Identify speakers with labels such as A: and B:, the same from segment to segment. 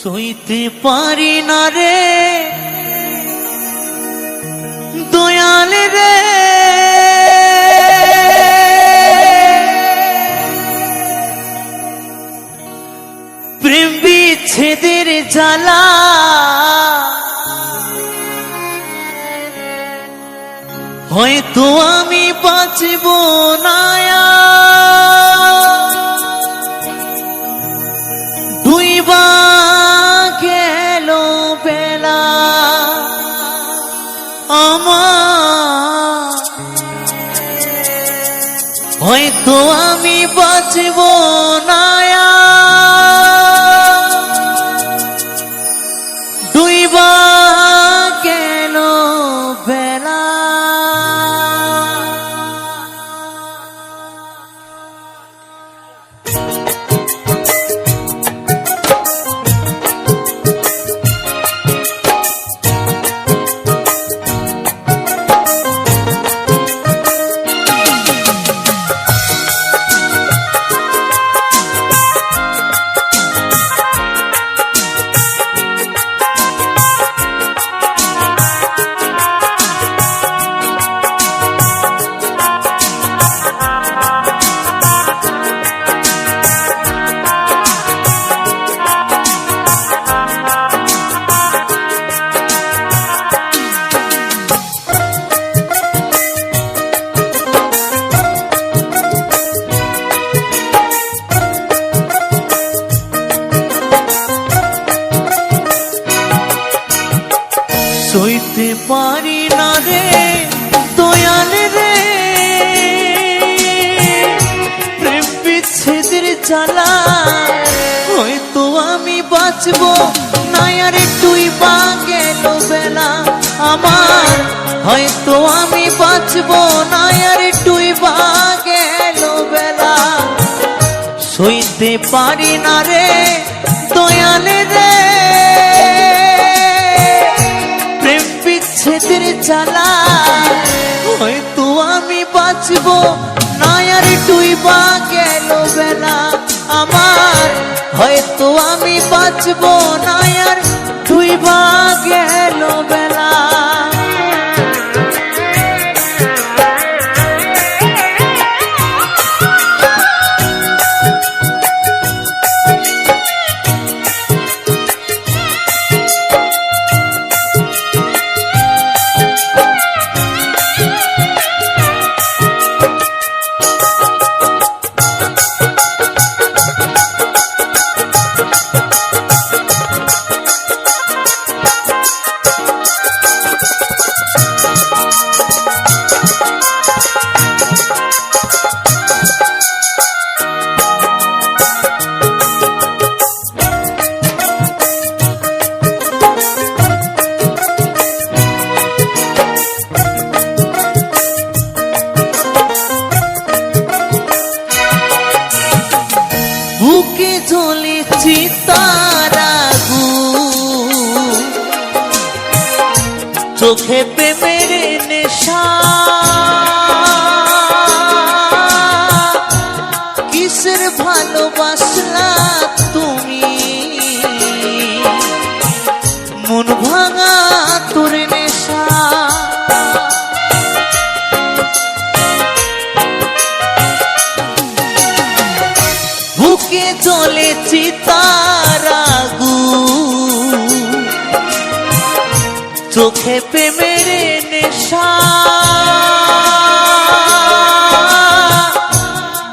A: সইতে পারি না রে দয়াল রে, প্রেম বিচ্ছেদের জ্বালা হয়তো আমি বাঁচব না। ডুইবা গেল বেলা আমার, হয়তো আমি বাঁচব না। ডুইবা গেল বেলা সইতে পারি না রে দয়াল রে, প্রেম বিচ্ছেদের জ্বালা হয়তো আমি বাঁচব না। আর ডুইবা গেল বেলা আমার, হয়তো আমি বাঁচব না। আর ডুইবা গেল বেলা সইতে পারি না রে দয়াল রে, বিচ্ছেদের জ্বালা হয়তো আমি বাঁচব না। আর ডুইবা গেল বেলা আমার, হয়তো আমি বাঁচব না। আর ডুইবা গেল বেলা বুকে জ্বলে চিতার আগুন, চোখে প্রেমের নেশা, কিসের ভালোবাসলা তুমি মন ভাঙা তোর নেশা। বুকে জ্বলে চিতার আগুন, চোখে প্রেমের নেশা,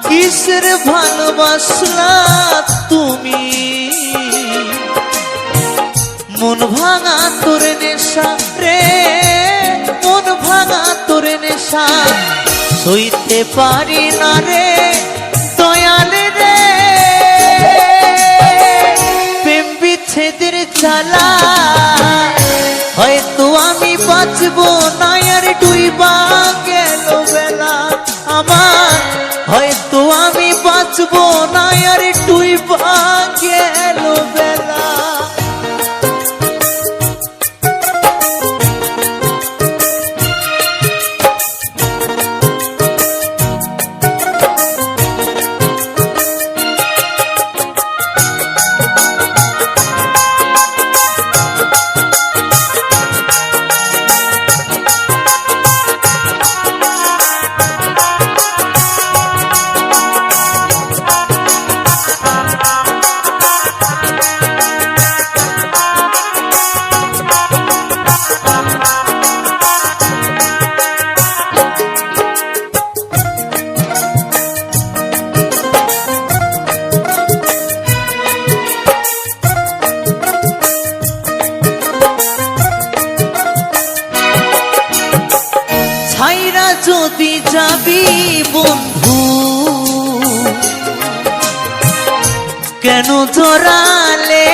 A: কিসের ভালোবাসলা তুমি মন ভাঙা তোর নেশা রে, মন ভাঙা তোর নেশা। সইতে পারি না রে দয়াল রে, প্রেম বিচ্ছেদের জ্বালা হয়তো আমি বাঁচব না। আর ডুইবা গেল বেলা আমার, হয়তো আমি বাঁচব না। আর ডুইবা গেল বেলা যদি যাবি বন্ধু কেন জড়ালে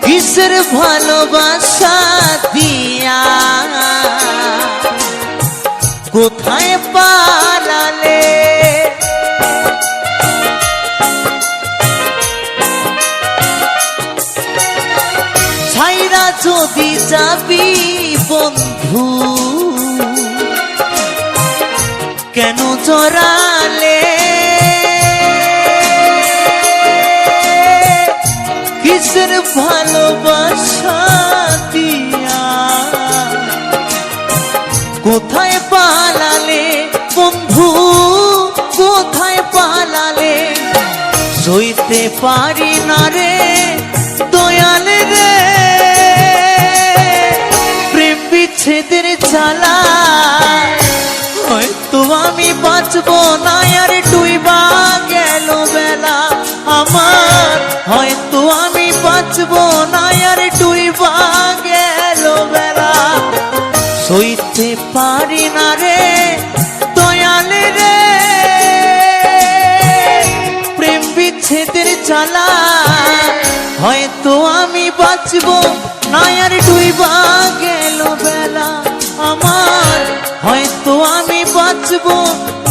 A: কিসের ভালোবাসা দিয়া কোথায় পালালে ছাইরা যদি যাবি বন্ধু কেন জড়ালে কিসের ভালোবাসা দিয়া কোথায় পালালে বন্ধু কোথায় পালালে সইতে পারি না রে দয়াল রে প্রেম বিচ্ছেদের জ্বালা হয়তো আমি বাঁচবো না আর ডুইবা গেল বেলা আমার হয়তো আমি বাঁচবো না আর ডুইবা গেল বেলা সইতে পারি না রে দয়াল রে প্রেম বিচ্ছেদের জ্বালা হয়তো আমি বাঁচবো না আর ডুইবা গেল বেলা আমার হয়তো আমি বাঁচবো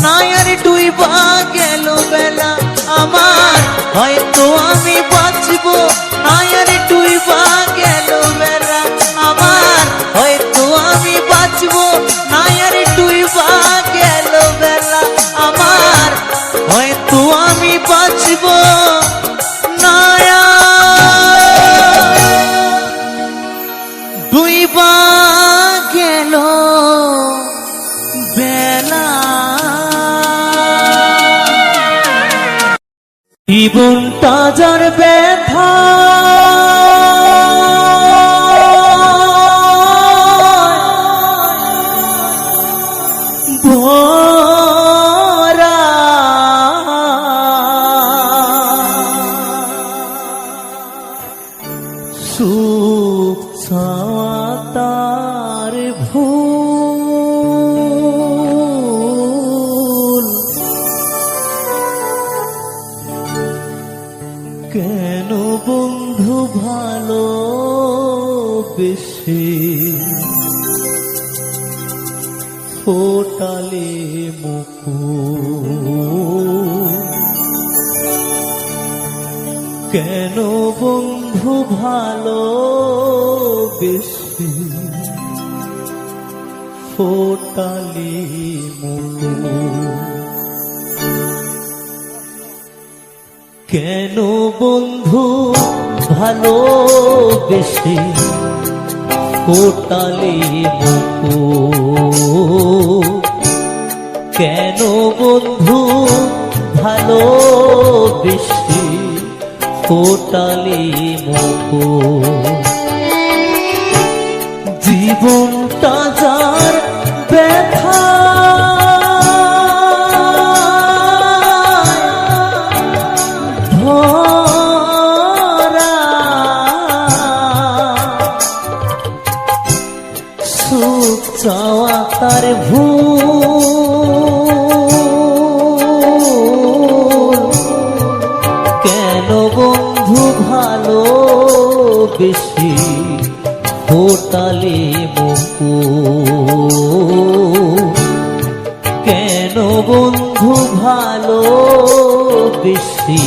A: না আর ডুইবা গেল বেলা আমার হয়তো আমি বাঁচবো না আর ডুইবা গেল বেলা আমার হয়তো আমি বাঁচবো না আর ডুইবা গেল বেলা আমার হয়তো আমি বাঁচবো না ডুইবা গেল বেলা জীবনটা যার ব্যথা ভরা সুখ ছাওয়া তার ভুল কেন বন্ধু ভালো বেশি ফোটালে মুকুল কেন বন্ধু ভালো বেশি ফোটালে মুকুল কেন বন্ধু ভালোবেসে ফোটালে মুকুল কেন বন্ধু ভালোবেসে ফোটালে মুকুল জীবনটা যার ব্যথা সুখ চাওয়া তার ভুল কেন বন্ধু ভালো বেশি ফোটালে মুকুল কেন বন্ধু ভালো বেশি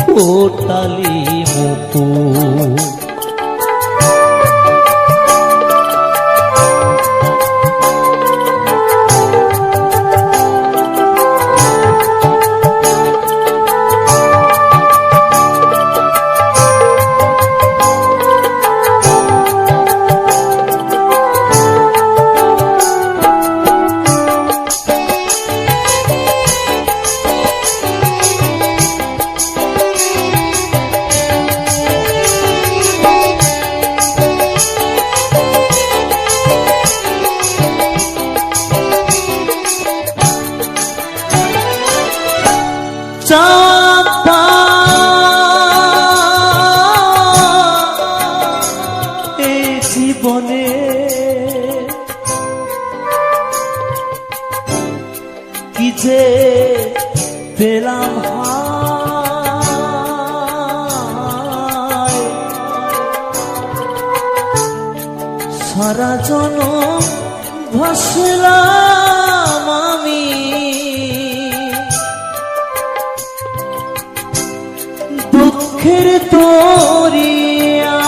A: ফোটালে মুকুল চাপা এই জীবনে পেলাম হায় সারা জনম ভাসলাম আমি দুঃখের দরিয়া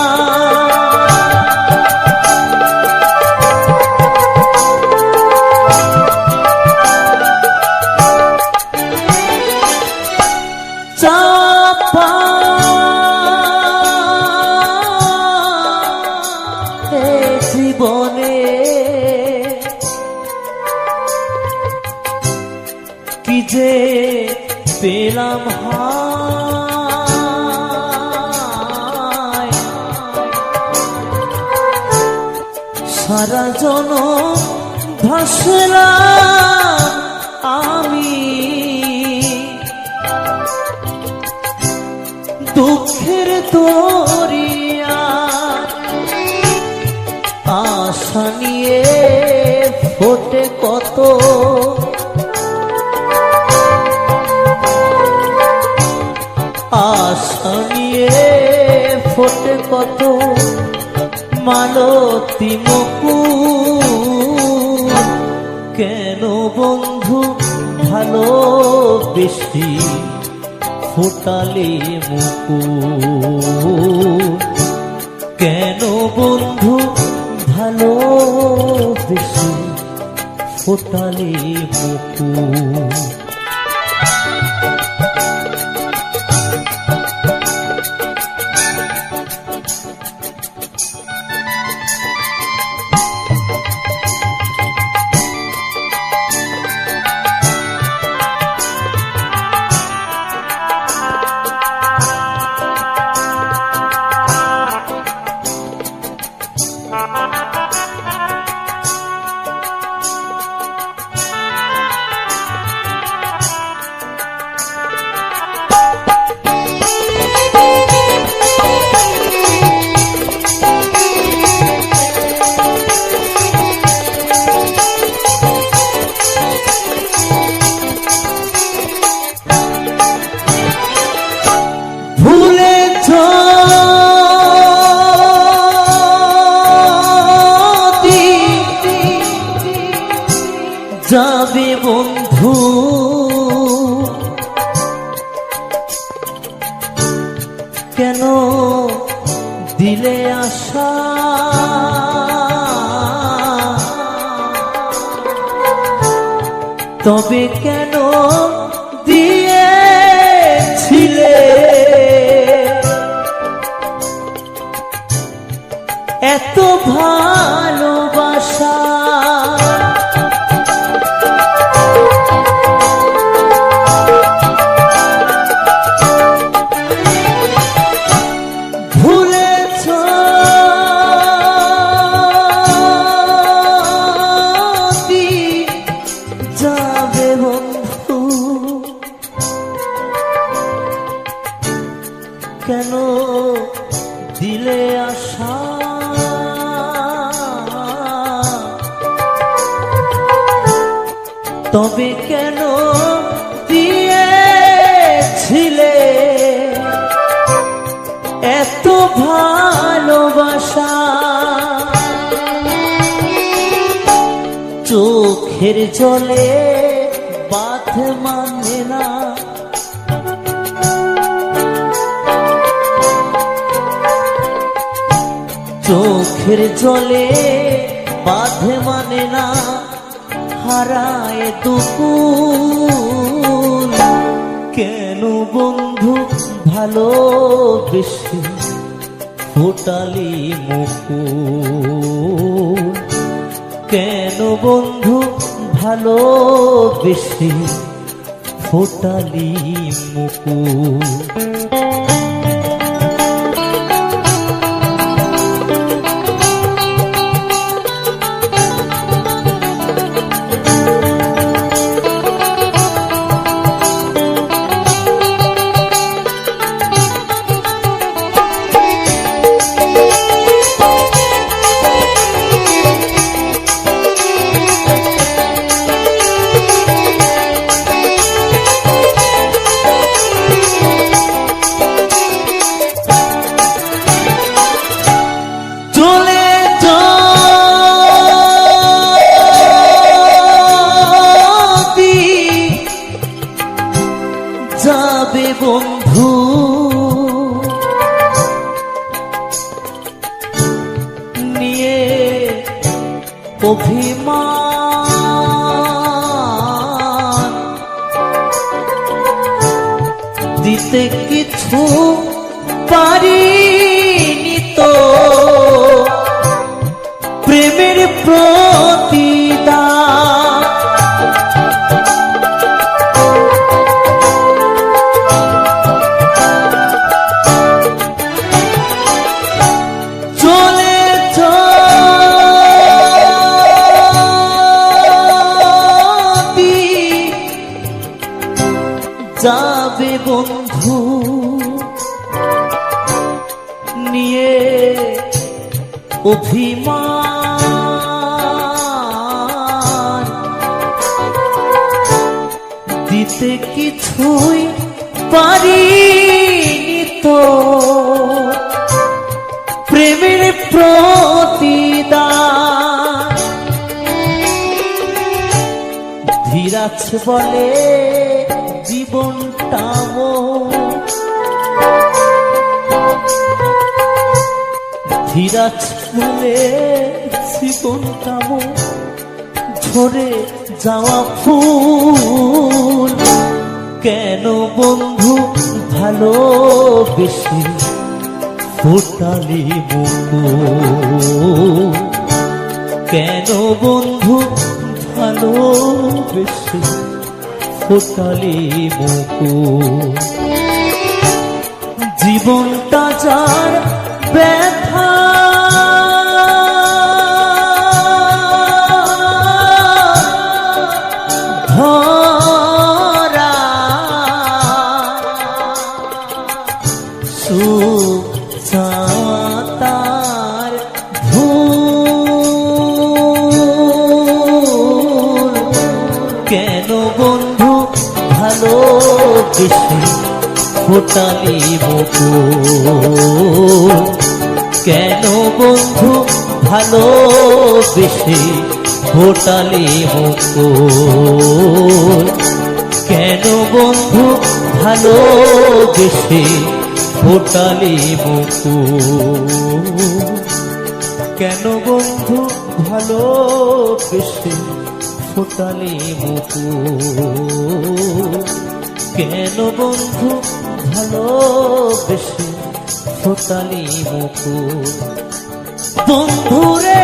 A: চাপা জীবনে কি যে পেলাম হায় সারা জনম ভাসলাম আমি দুঃখের দরিয়া আশা নিয়ে ফোটে কত আশা নিয়ে ফোটে কত মালতী মুকুল কেন বন্ধু ভালোবেসে ফোটালে মুকুল কেন বন্ধু ভালোবেসে ফোটালে মুকুল যাবে বন্ধু কেন দিলে আশা তবে কেন দিয়েছিলে এত ভালোবাসা যাবে বন্ধু কেন দিলে আশা তবে কেন দিয়েছিলে এত ভালোবাসা চোখের জলে বাঁধ মানে না চোখের জলে বাঁধ মানে না হারায় দুকুল কেন বন্ধু ভালোবেসে ফোটালি মুকুল কেন বন্ধু ভালোবেসে ফোটালি মুকুল যাবে বন্ধু নিয়ে অভিমান, দিতে কিছু পারিনি তো প্রেমের প্রতিদান। চলে যদি যাবে বন্ধু নিয়ে অভিমান, দিতে কিছুই পারিনি তো প্রেমের প্রতিদান। ধীরাজ বলে জীবনটা ধীরাজ বলে জীবনটা ঝরে যাওয়া ফুল। কেন বন্ধু ভালোবেসে ফোটালি মুকুল? কেন বন্ধু ভালোবেসে ফোটালি মুকুল? জীবনটা যার ব্যথা ধরা, সুখ তার ভুল। কেন বন্ধু ভালোবেসে ফোটালি মুকুল? কেন বন্ধু ভালোবেসে ফোটালি মুকুল? কেন বন্ধু ভালোবেসে ফোটালি মুকুল? কেন বন্ধু ভালোবেসে ফোটালি মুকুল? কেন বন্ধু ভালোবেসে ফোটালি মুকুল? বন্ধুরে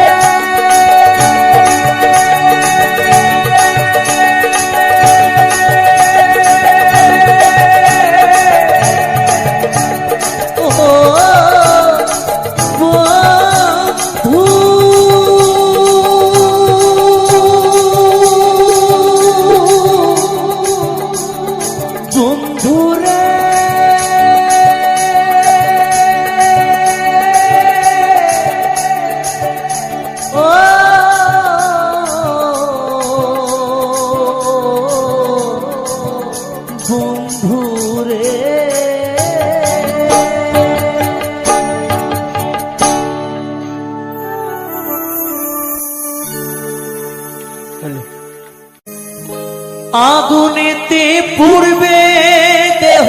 A: আগুনেতে পুড়বে দেহ,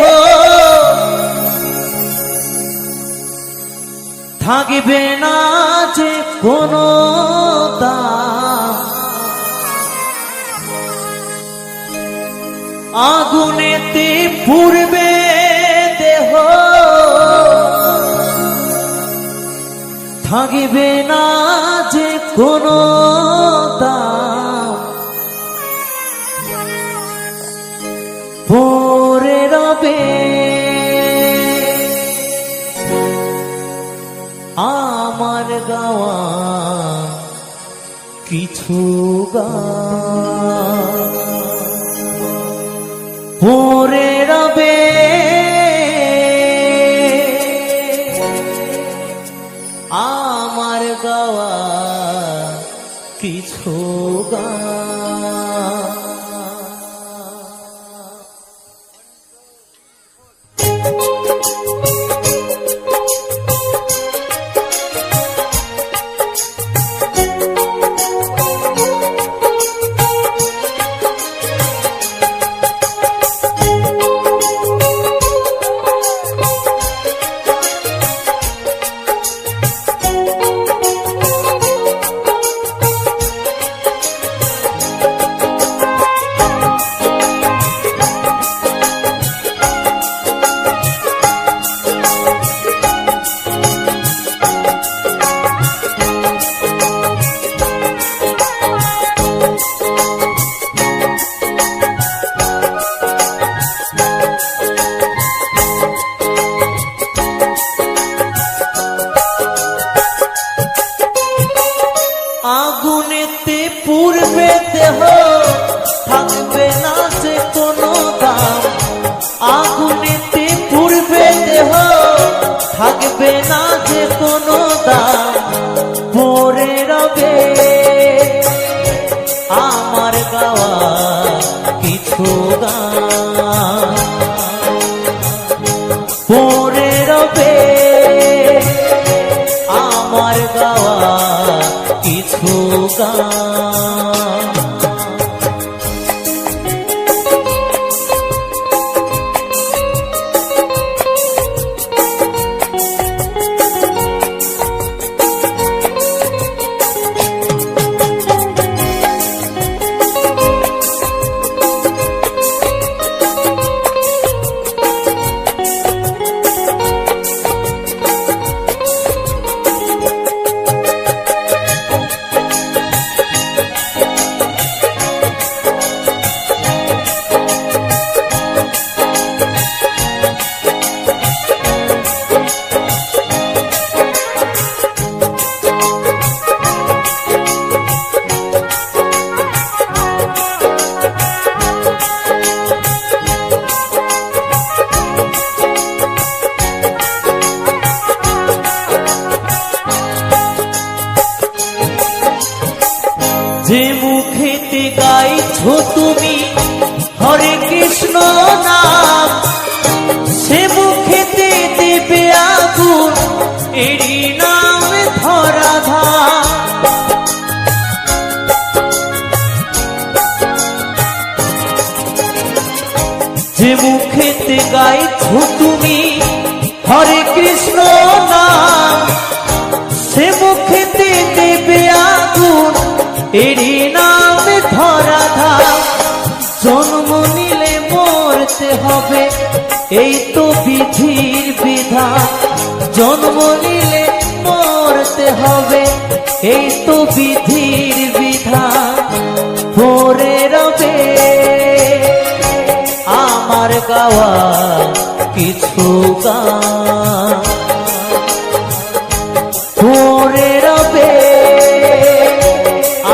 A: থাকবে না যে কোনো দাম। আগুনেতে পুড়বে দেহ, থাকবে না যে কোনো দাম। পরে রবে আমার গাওয়া কিছু গান, পরে রবে আমার গাওয়া কিছু গান। গান। যে মুখেতে গাইছো তুমি হরে কৃষ্ণ নাম, সে মুখেতে দেবে আগুন এরই নাম ধরাধাম। যে মুখেতে গাইছো তুমি হরে কৃষ্ণ নাম, সে মুখেতে দেবে আগুন এরই নাম ধরাধাম। জন্ম নিলে মরতে হবে এই তো বিধির বিধান, জন্ম নিলে মরতে হবে এই তো বিধির বিধান। পড়ে রবে আমার গাওয়া কিছু গান, পড়ে রবে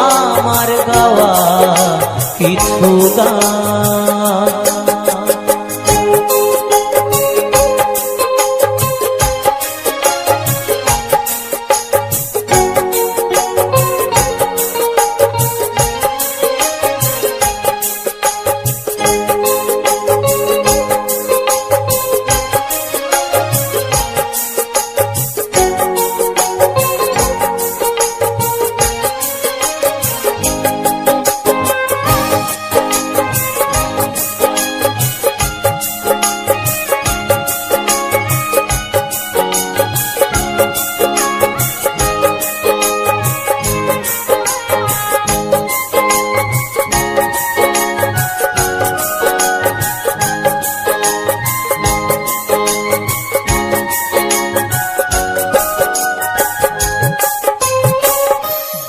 A: আমার গাওয়া কিছু গান।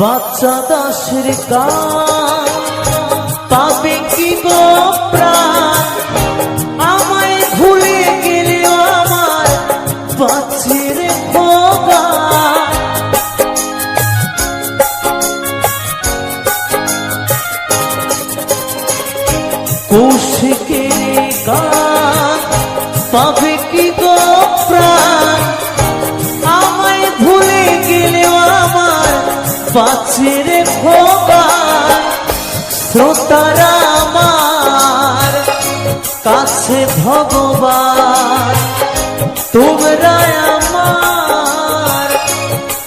A: বাচ্চা দাসের গান পাবে কি গো প্রাণ, আমায় ভুলে গেলেও আমার বাচ্চের ভোগা। কৌশিকের গান পাবে কি গো প্রাণ, আমায় ভুলে গেলেও আমার বাচ্চের ভোগা। শ্রোতারা আমার কাছে ভগবান, তোমরা আমার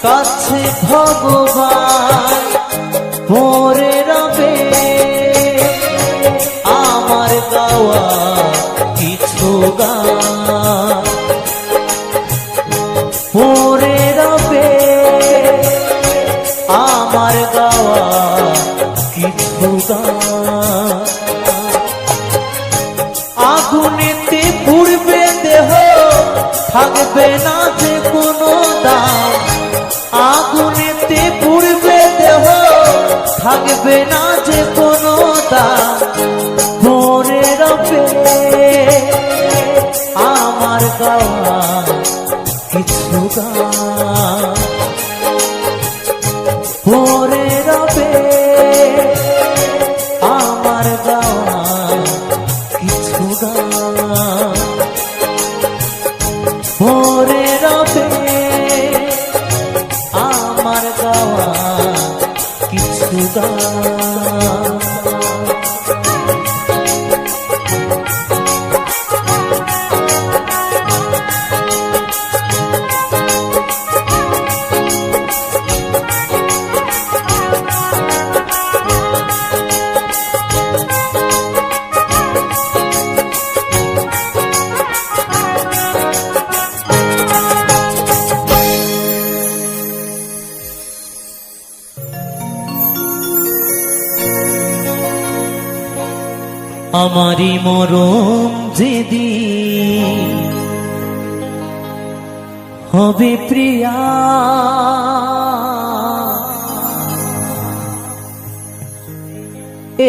A: কাছে ভগবান। পড়ে রবে আমার গাওয়া কিছু গান, পড়ে রবে আমার গাওয়া কিছু গান। আগুনেতে পুড়বে দেহ থাকবে না যে কোনো দাম, আগুনেতে পুড়বে দেহ থাকবে না যে কোনো দাম। পড়ে রবে আমার গাওয়া কিছু গান, পড়ে রবে আমার গাওয়া কিছু গান, পড়ে রবে আমার গাওয়া কিছু গান। আমারি মরণ যেদিন হবে প্রিয়া,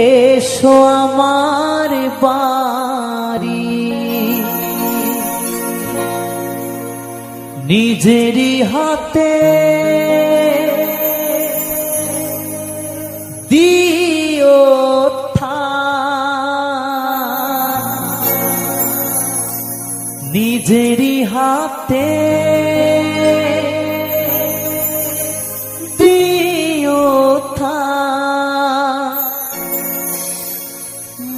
A: এসো আমার বাড়ি, নিজেরই হাতে দিও নিজেরই হাতে দিও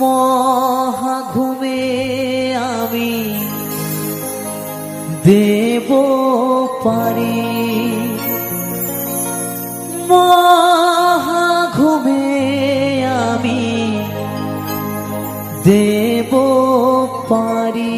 A: মহা ঘুমে আমি দেব পারি, মহা ঘুমে আমি দেব পারি।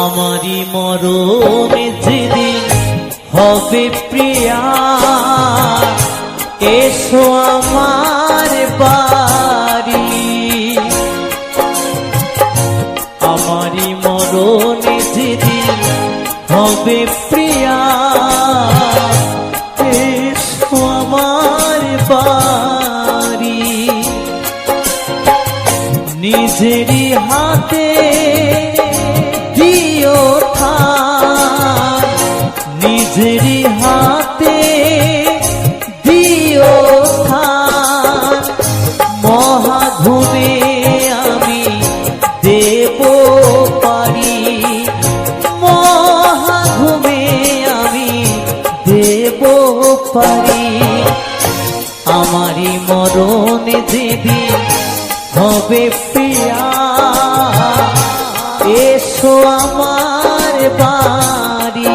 A: আমারি মরণ যেদিন হবে প্রিয়া, এসো আমার বাড়ি, আমারি মরণ যেদিন হবে প্রিয়া, এসো আমার বাড়ি, নিজেরই হাতে দিও নিজেরই হাতে দিও মহা ঘুমে আমি দেব পারি, মহা ঘুমে আমি দেব পারি। আমারি মরণ যেদিন হবে প্রিয়া, এসো আমার বাড়ি।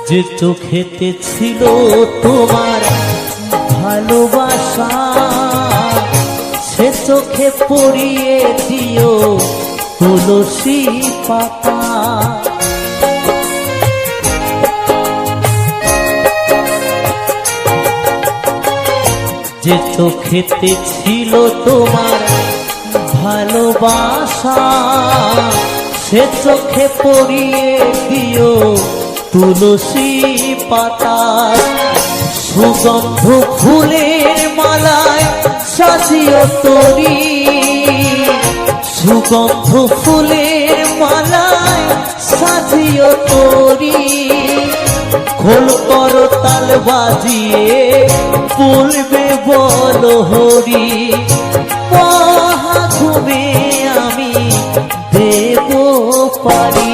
A: যে চোখেতে ছিল তোমার ভালোবাসা, সে চোখে পড়িয়ে দিও তুলসী পাতা, যে চোখেতে ছিল তোমার ভালোবাসা, সে চোখে পড়িয়ে দিও তুলসী পাতা, সুগন্ধ ফুলের মালায় সাজিও তরি, সুগন্ধ ফুলের মালায় সাজিও তরি, খোল করতাল বাজিয়ে বলবে বলো হরি, মহাঘুমে আমি দেব পারি।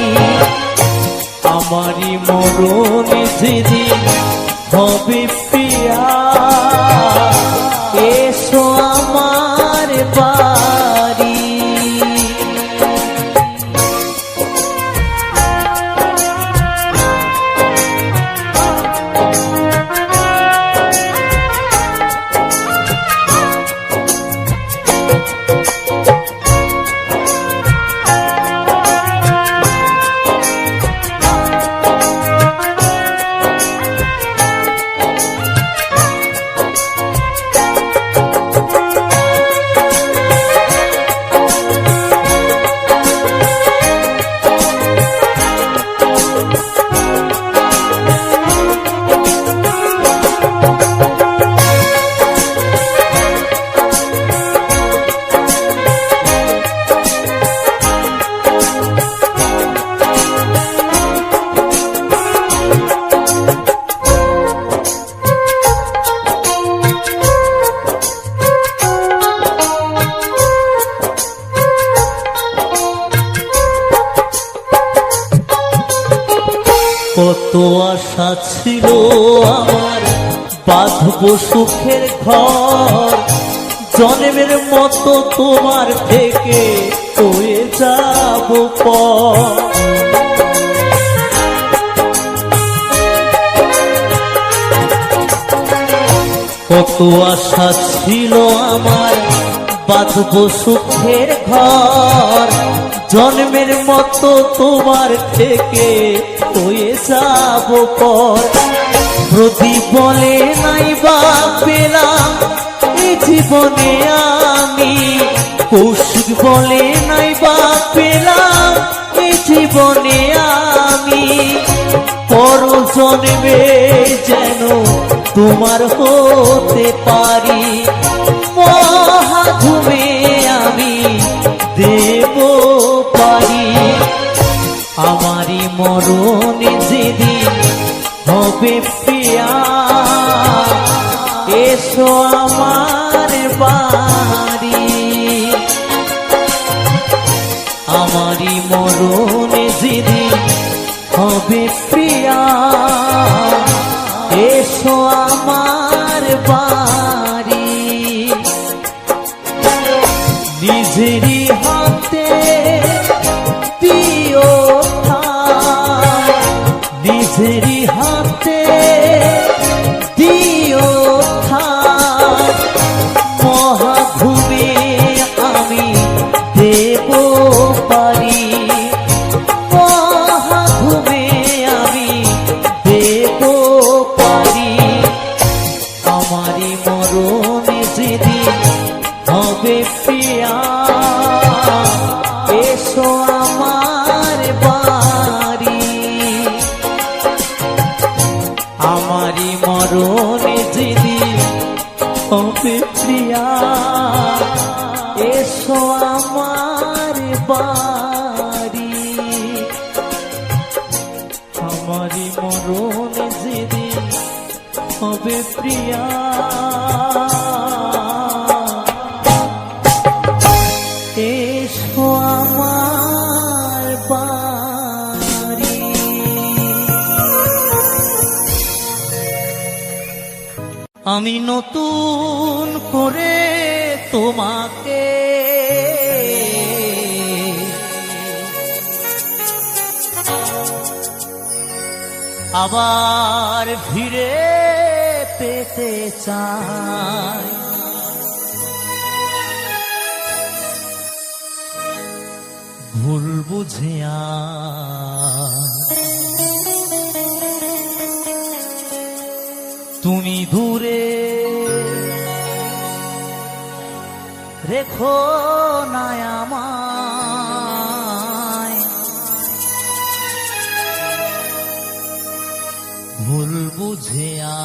A: আমারই মরণ যেদিন হবে প্রিয়া, এসো আমার বাড়ি। কত আশা ছিল আমার বাঁধব সুখের ঘর, জন্মের মতো তোমার থেকে হয়ে যাব পর। কত আশা ছিল আমার বাঁধব সুখের ঘর, জন্মের মতো তোমার থেকে হয়ে যাব পর। প্রদীপ বলে নাই বা পেলাম এই জীবনে আমি, কৌশিক বলে নাই বা পেলাম এই জীবনে আমি, পর জন্মে যেন তোমার হতে পারি। মহাঘুমে আমি দেব পারি। আমারই মরণে যেদিন হবে প্রিয়া, এসো আমার বাড়ি। আমারই মরণে যেদিন হবে প্রিয়া, এসো আমার বাড়ি। নিজেরই হাতে দিও ঠাই, নিজেরই হাতে দিও ঠাই, মহাঘুমে আমি দেব পারি। মহাঘুমে আমি দেব পারি। আমারই মরণে যেদিন হবে প্রিয়া, এসো আমার বাড়ি। আমারই মরণে যেদিন হবে প্রিয়া, এসো আমার বাড়ি। আমারই মরণে যেদিন হবে প্রিয়া, এসো আমার বাড়ি। আমি নতুন করে তোমাকে আবার ফিরে পেতে চাই। ভুল বুঝিয়া তুমি দূরে রেখো না আমায়, ভুল বুঝিয়া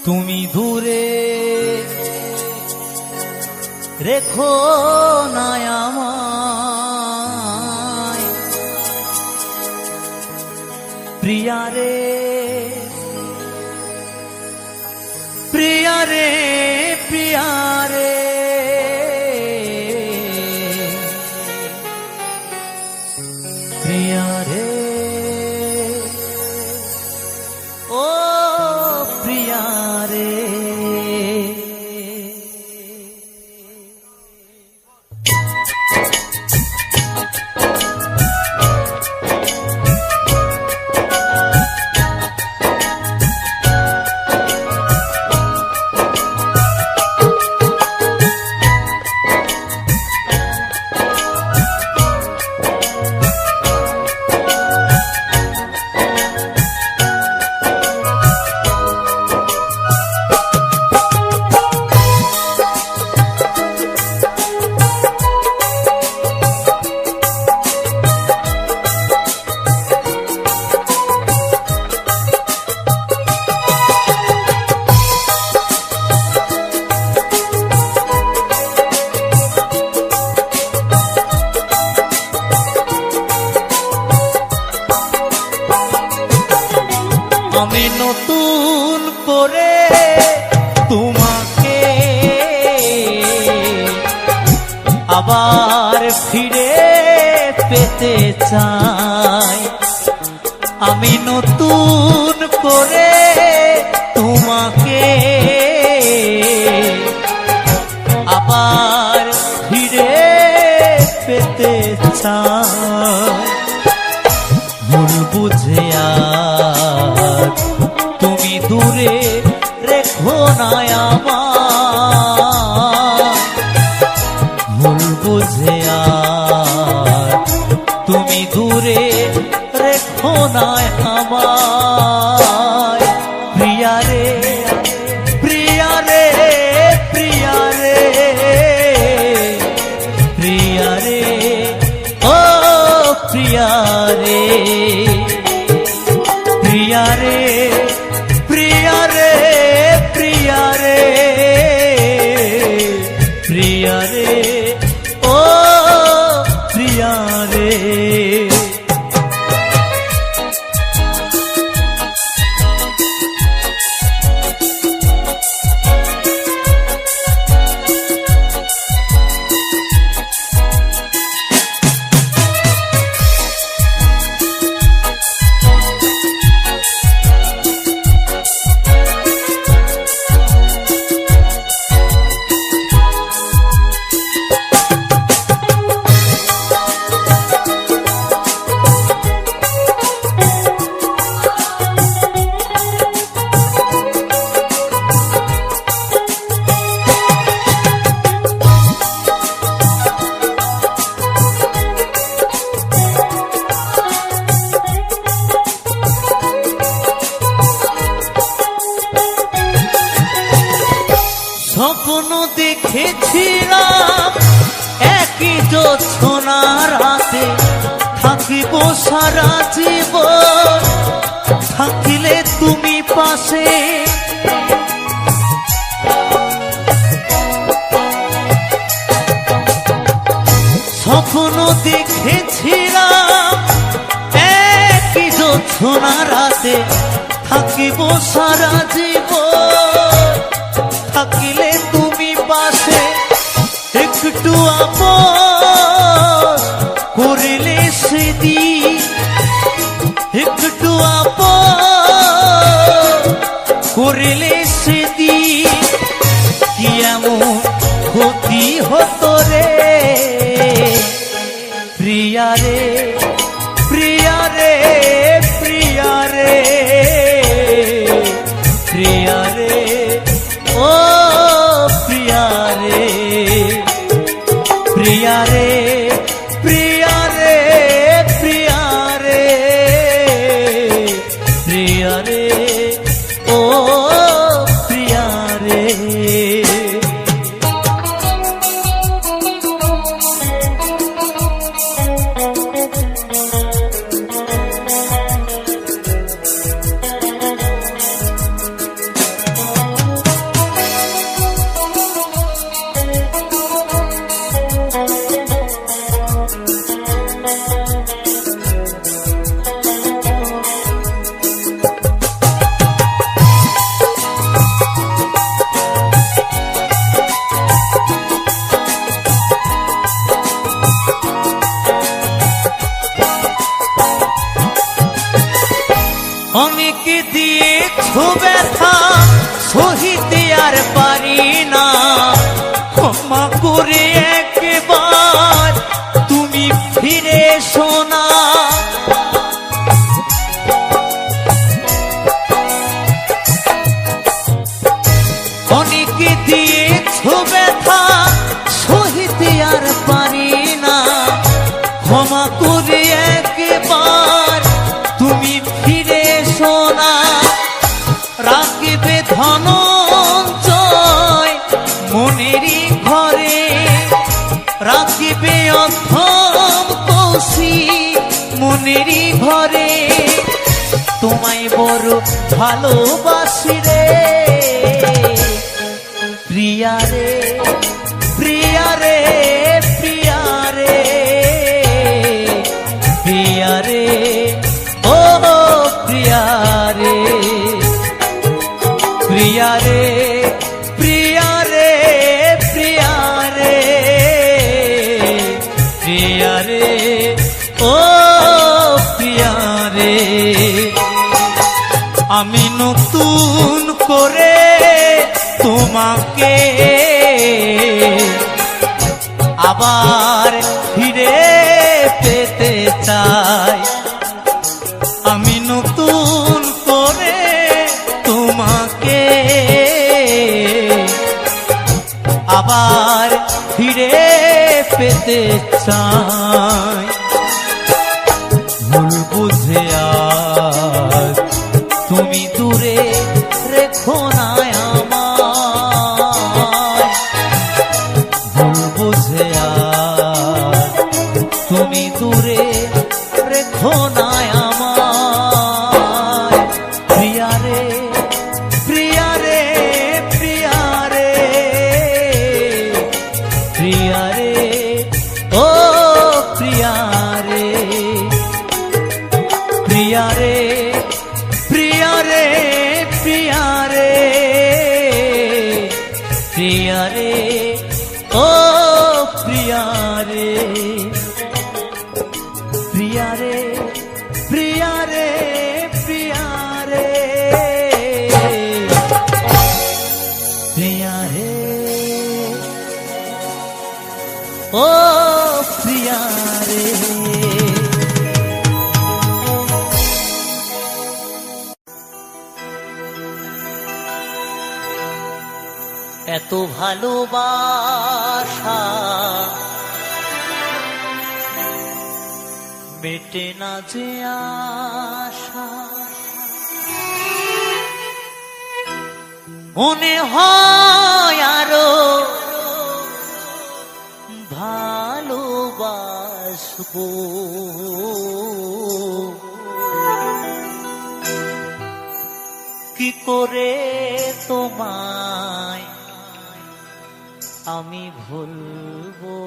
A: তুমি দূরে রেখো না আমায়। প্রিয়া রে প্রিয়া রে প্রিয়া রে প্রিয়া রে ও প্রিয়া রে আমি নতুন করে তোমাকে আবার ফিরে পেতে চাই। আমি নতুন করে তোমাকে আবার ফিরে পেতে চাই। ভুল বুঝে আজ তুমি দূরে রেখো না আমায়। ভুল বুঝে আজ তুমি দূরে রেখো না আমায়। প্রিয়া রে প্রিয়া রে প্রিয়া রে প্রিয়া রে ও প্রিয়া রে প্রিয়া রে প্রিয়া রে প্রিয়া রে প্রিয়া রে ও প্রিয়া রে। স্বপ্ন দেখেছিলাম একই জোছনার রাতে থাকিব সারা জীবন, থাকিলে তুমি পাশে। স্বপ্ন দেখেছিলাম একই জোছনার রাতে থাকিব সারা জীবন, থাকিলে তুমি পাশে। একটু আপন করিলে সেদিন, একটু আপন করিলে সেদিন, কি এমন ক্ষতি হতো রে। প্রিয়া রে প্রিয়া রে প্রিয়া রে প্রিয়া রে ও প্রিয়া রে প্রিয়া রে প্রিয়া রে প্রিয়া রে প্রিয়া রে ও প্রিয়া রে। আর পারি না, ক্ষমা করে একবার তুমি ফিরে এসো না। অনেকে দিয়েছো ব্যথা সহিতে আর পারি না, ক্ষমা করে একবার তুমি ফিরে এসো না। রাখবে ধনঞ্জয় মনেরই ঘরে, রাখবে অথম কৌশিক মনেরই ঘরে। তোমায় বড় ভালোবাসি রে প্রিয়া রে, প্রিয়া রে, প্রিয়া রে, প্রিয়া রে, ও প্রিয়া রে, প্রিয়া রে, প্রিয়া রে, প্রিয়া রে, প্রিয়া রে, ও প্রিয়া রে। আমি নতুন করে তোমাকে আবার ফিরে পেতে চাই, আমি নতুন করে তোমাকে আবার ফিরে পেতে চাই। ভুল বুঝে আজ তুমি দূরে রেখো না আমায়, ভুল বুঝে আজ তুমি দূরে রেখো না আমায়। প্রিয়া রে, প্রিয়া রে, প্রিয়া রে, প্রিয়া রে, ও প্রিয়া রে, প্রিয়া রে, প্রিয়া রে, প্রিয়া রে, প্রিয়া রে, ও প্রিয়া রে, প্রিয়া রে, প্রিয়া রে, প্রিয়া রে, প্রিয়া রে, ও প্রিয়া রে। এত ভালোবাসা মেটে না যে আশা, মনে হয় আরো ভালোবাসবো। কি করে তোমায় আমি ভুলবো।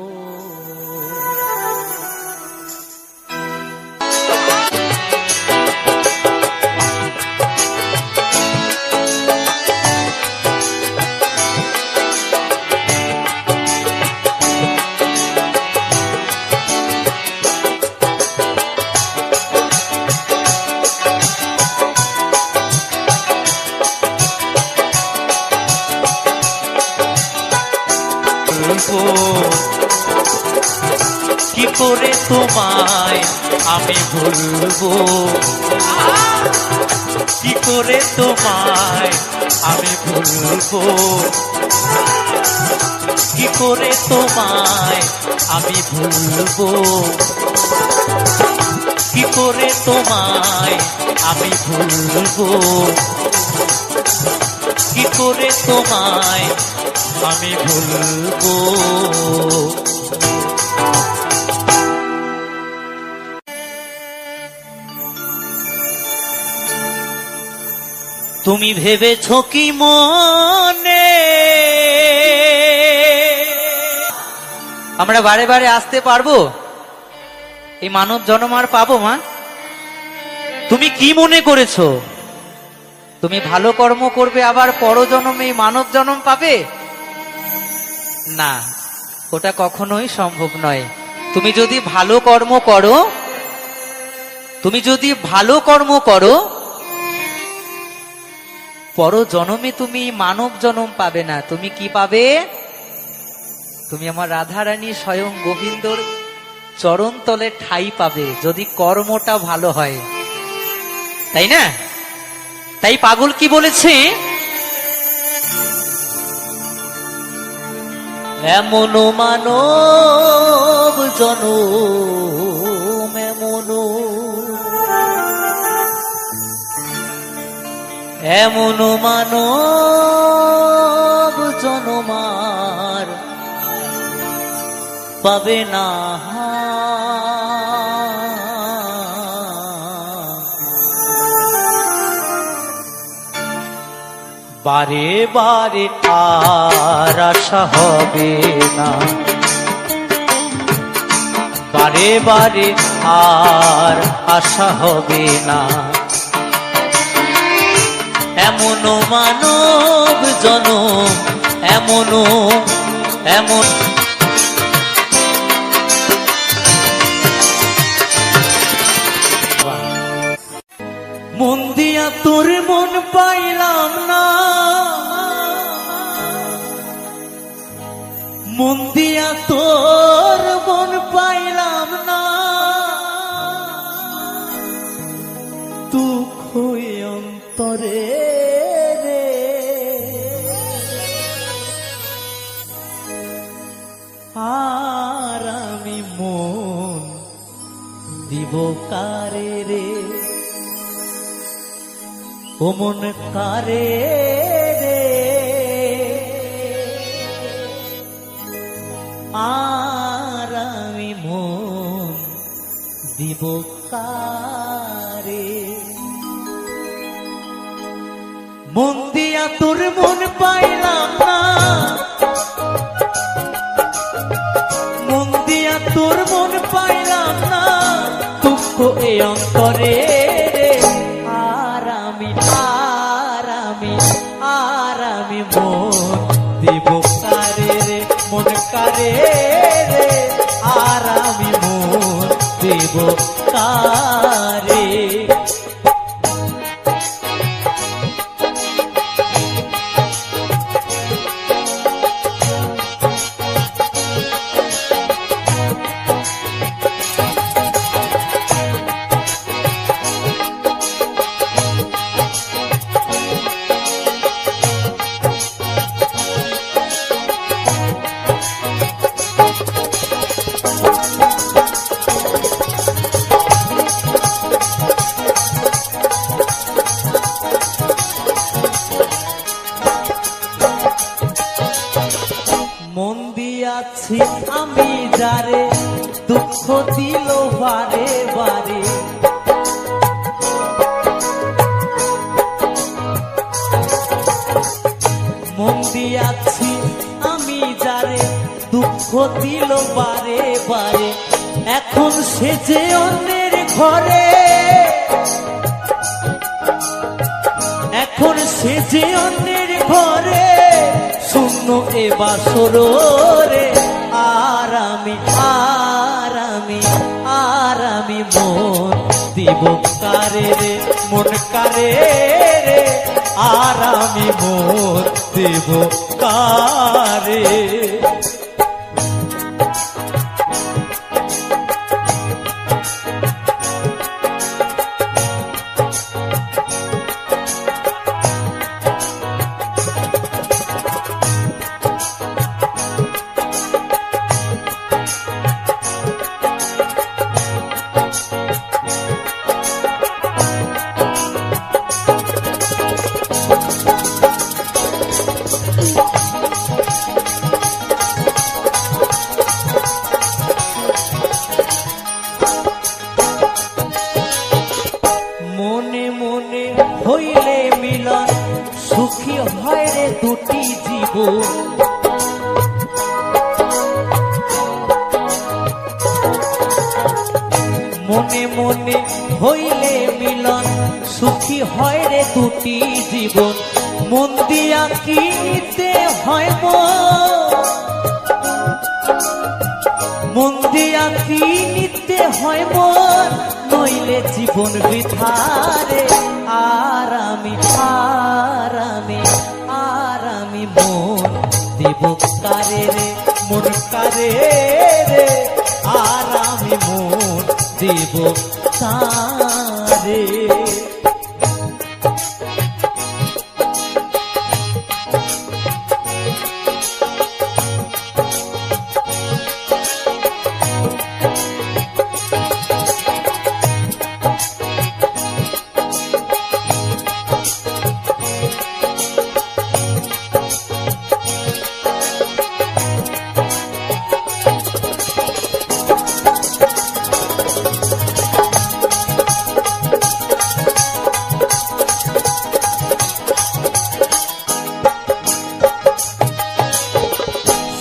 A: কি করে তোমায় আমি ভুলবো, কি করে তোমায় আমি ভুলবো, কি করে তোমায় আমি ভুলবো, কি করে তোমায় আমি ভুলবো, কি করে তোমায় আমি ভুলবো। তুমি ভেবেছো কি মনে আমরা বারে বারে আসতে পারবো, এই মানব জন্ম আর পাবো? মা, তুমি কি মনে করেছো তুমি ভালো কর্ম করবে আবার পরজন্মে মানব জন্ম পাবে? না, ওটা কখনোই সম্ভব নয়। তুমি যদি ভালো কর্ম করো, তুমি যদি ভালো কর্ম করো পর জনমে তুমি মানব জনম পাবে না, তুমি কি পাবে? তুমি আমার রাধারানী স্বয়ং গোবিন্দর চরণ তলে ঠাই পাবে, যদি কর্মটা ভালো হয়, তাই না? তাই পাগল কি বলেছে? এমন মানব জনম, এমন মানব জনমার পাবে না। বারে বারে আর আশা হবে না, বারে বারে আর আশা হবে না। এমন মানব জনম, এমন মন দিয়া তোর মন পাইলাম না, মন দিয়া তোর মন পাইলাম না, দুঃখ অন্তরে রে। আর আমি মন দিব কারে রে, ও মন কারে রে। আর আমি মন দিব কারে, মন দিয়া তোর মন পাইলাম না, মন দিয়া তোর মন পাইলাম না, দুঃখ এ অন্তরে রে। আর আমি মন দিব কারে রে, মন কারে রে। আর আমি মন দিব কারে। মন দিয়াছি আমি যারে, দুঃখ দিল বারে বারে। মন দিয়াছি আমি যারে, দুঃখ দিল বারে বারে। এখন সে যে অন্যের ঘরে, এখন সে যে অন্যের ঘরে, শূন্য এ বাসর রে। আর আমি মন দিব কারে রে, মন কারে রে। আর আমি মন দিব কারে। মনে মনে হইলে মিলন, সুখী হয় রে দুটি জীবন। মনে মনে হইলে মিলন, সুখী হয় রে দুটি জীবন। মন দিয়া কি নিতে হয় মন দিয়া কি নিতে হয় মন, নইলে জীবন বৃথা রে। আর আমি মন দেব কারে রে, মন কারে রে, আর আমি মন দেব কারে।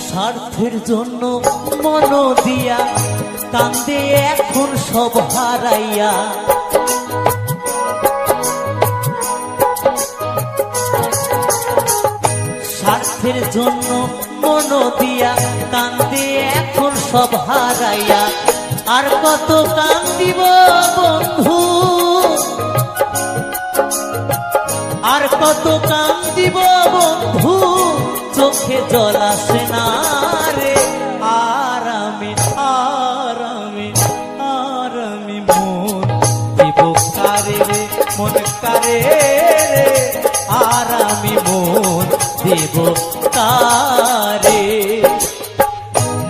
A: স্বার্থের জন্য মন দিয়া কান্দে এখন সব হারাইয়া, স্বার্থের জন্য মন দিয়া কান্দে এখন সব হারাইয়া। আর কত কান্দিব বন্ধু, আর কত কান্দিব বন্ধু, চোখে জল আসে না রে। আর আমি মন দিব কারে রে, মন কারে রে, আর আমি মন দেব কারে।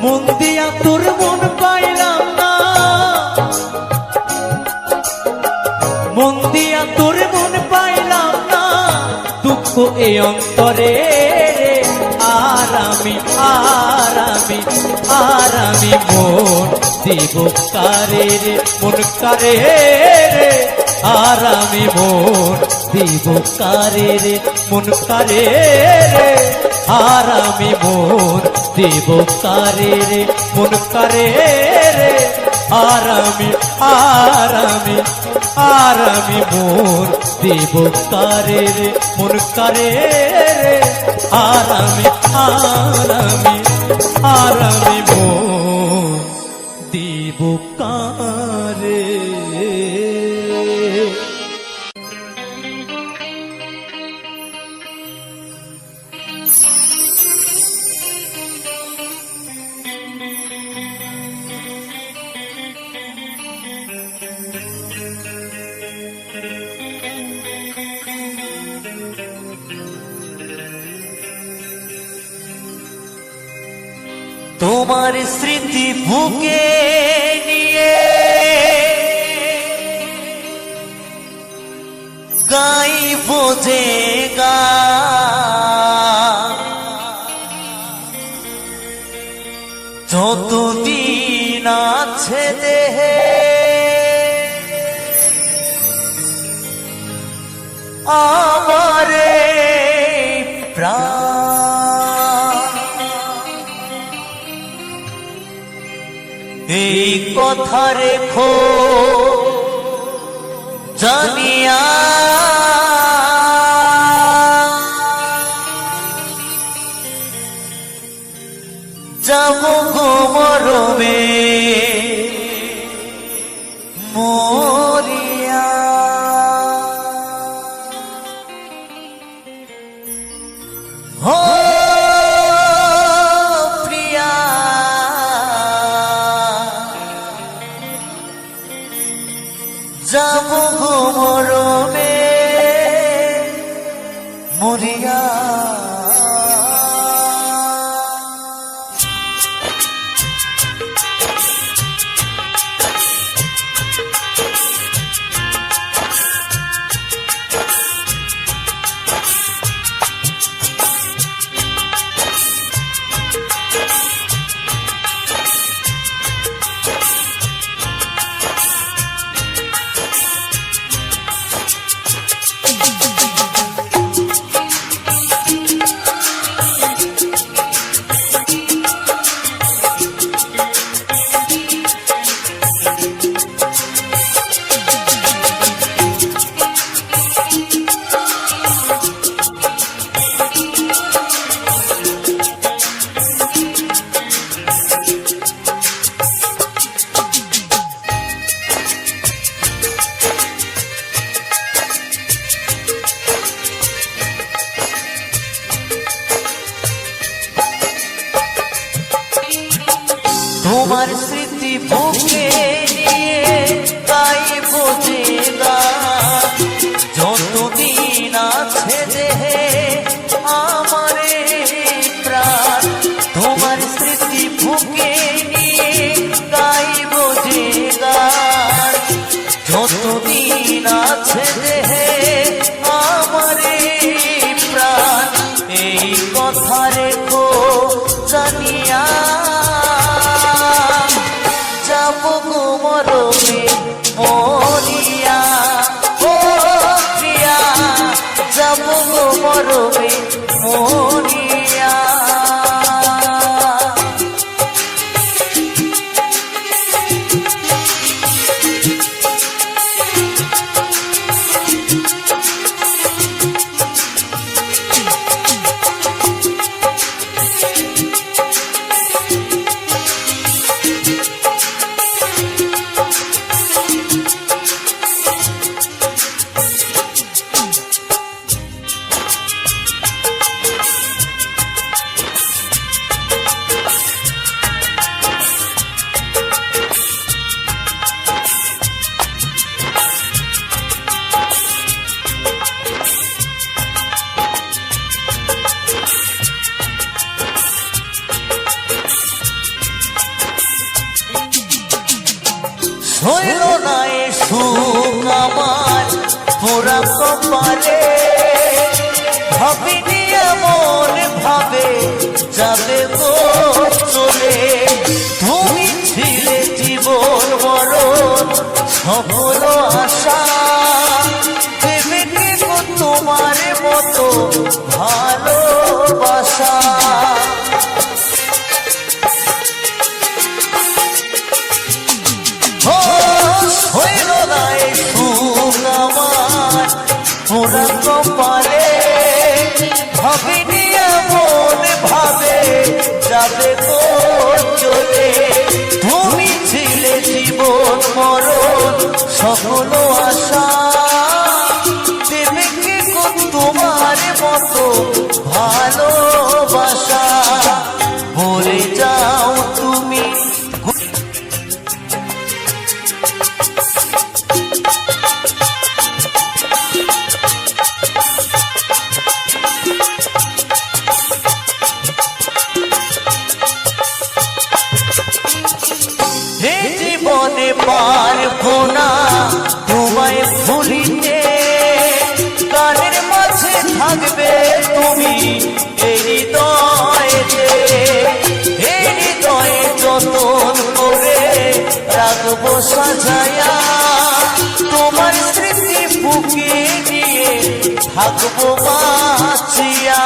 A: মন দিয়া তোর মন পাইলাম না, মন দিয়া তোর মন পাইলাম না, দুঃখ এই অন্তরে। আর আমি মন দেব কারে রে, মন কারে রে, আর আমি মন দেব কারে রে, মন কারে রে, আর আমি মন দেব কারে রে, মন কারে রে, আর আমি মন দেব কারে রে, মন কারে রে, আর আমি মন দেব কারে। তোমার স্মৃতি বুকে নিয়ে গাইব যে গান, যতদিন আছে দেহে আমারে প্রাণ, এই কথা রেখো জানিয়া, যাব গো মরমে মরিয়া। হো প্রিয়া, যাব গো মরমে মরিয়া। তোমার স্মৃতি বুকে নিয়ে গাইব যে গান, যতদিন আছে দেহে আমারে প্রাণ। তোমার স্মৃতি বুকে নিয়ে গাইব যে গান, যতদিন আছে দেহে আমারে প্রাণ। এই কথা রেখো জানিয়া, যাব গো মরমে মরিয়া। ও প্রিয়া, যাব গো মরমে মরিয়া। হইল না এ সুখ আমার পোড়া কপালে, ভাবিনি এমন ভাবে যাবে গো চলে। তুমি ছিলে জীবন মরণ সফল আশা, দেবে গো তোমার মতো ভালোবাসা। হইল না এ সুখ আমার পোড়া কপালে, ভাবিনি এমন ভাবে যাবে গো চলে। তুমি ছিলে জীবন মরণ সকল আশা, দেবে কে গো তোমার মতো ভালোবাসা। বলে যাও তুমি জীবনে পারবো না তোমায় ভুলিতে, গানের মাঝে থাকবে তুমি এই হৃদয়েতে। এই হৃদয়ে যতন করে রাখবো সাজায়া, তোমার স্মৃতি বুকে নিয়ে থাকবো বাঁচিয়া।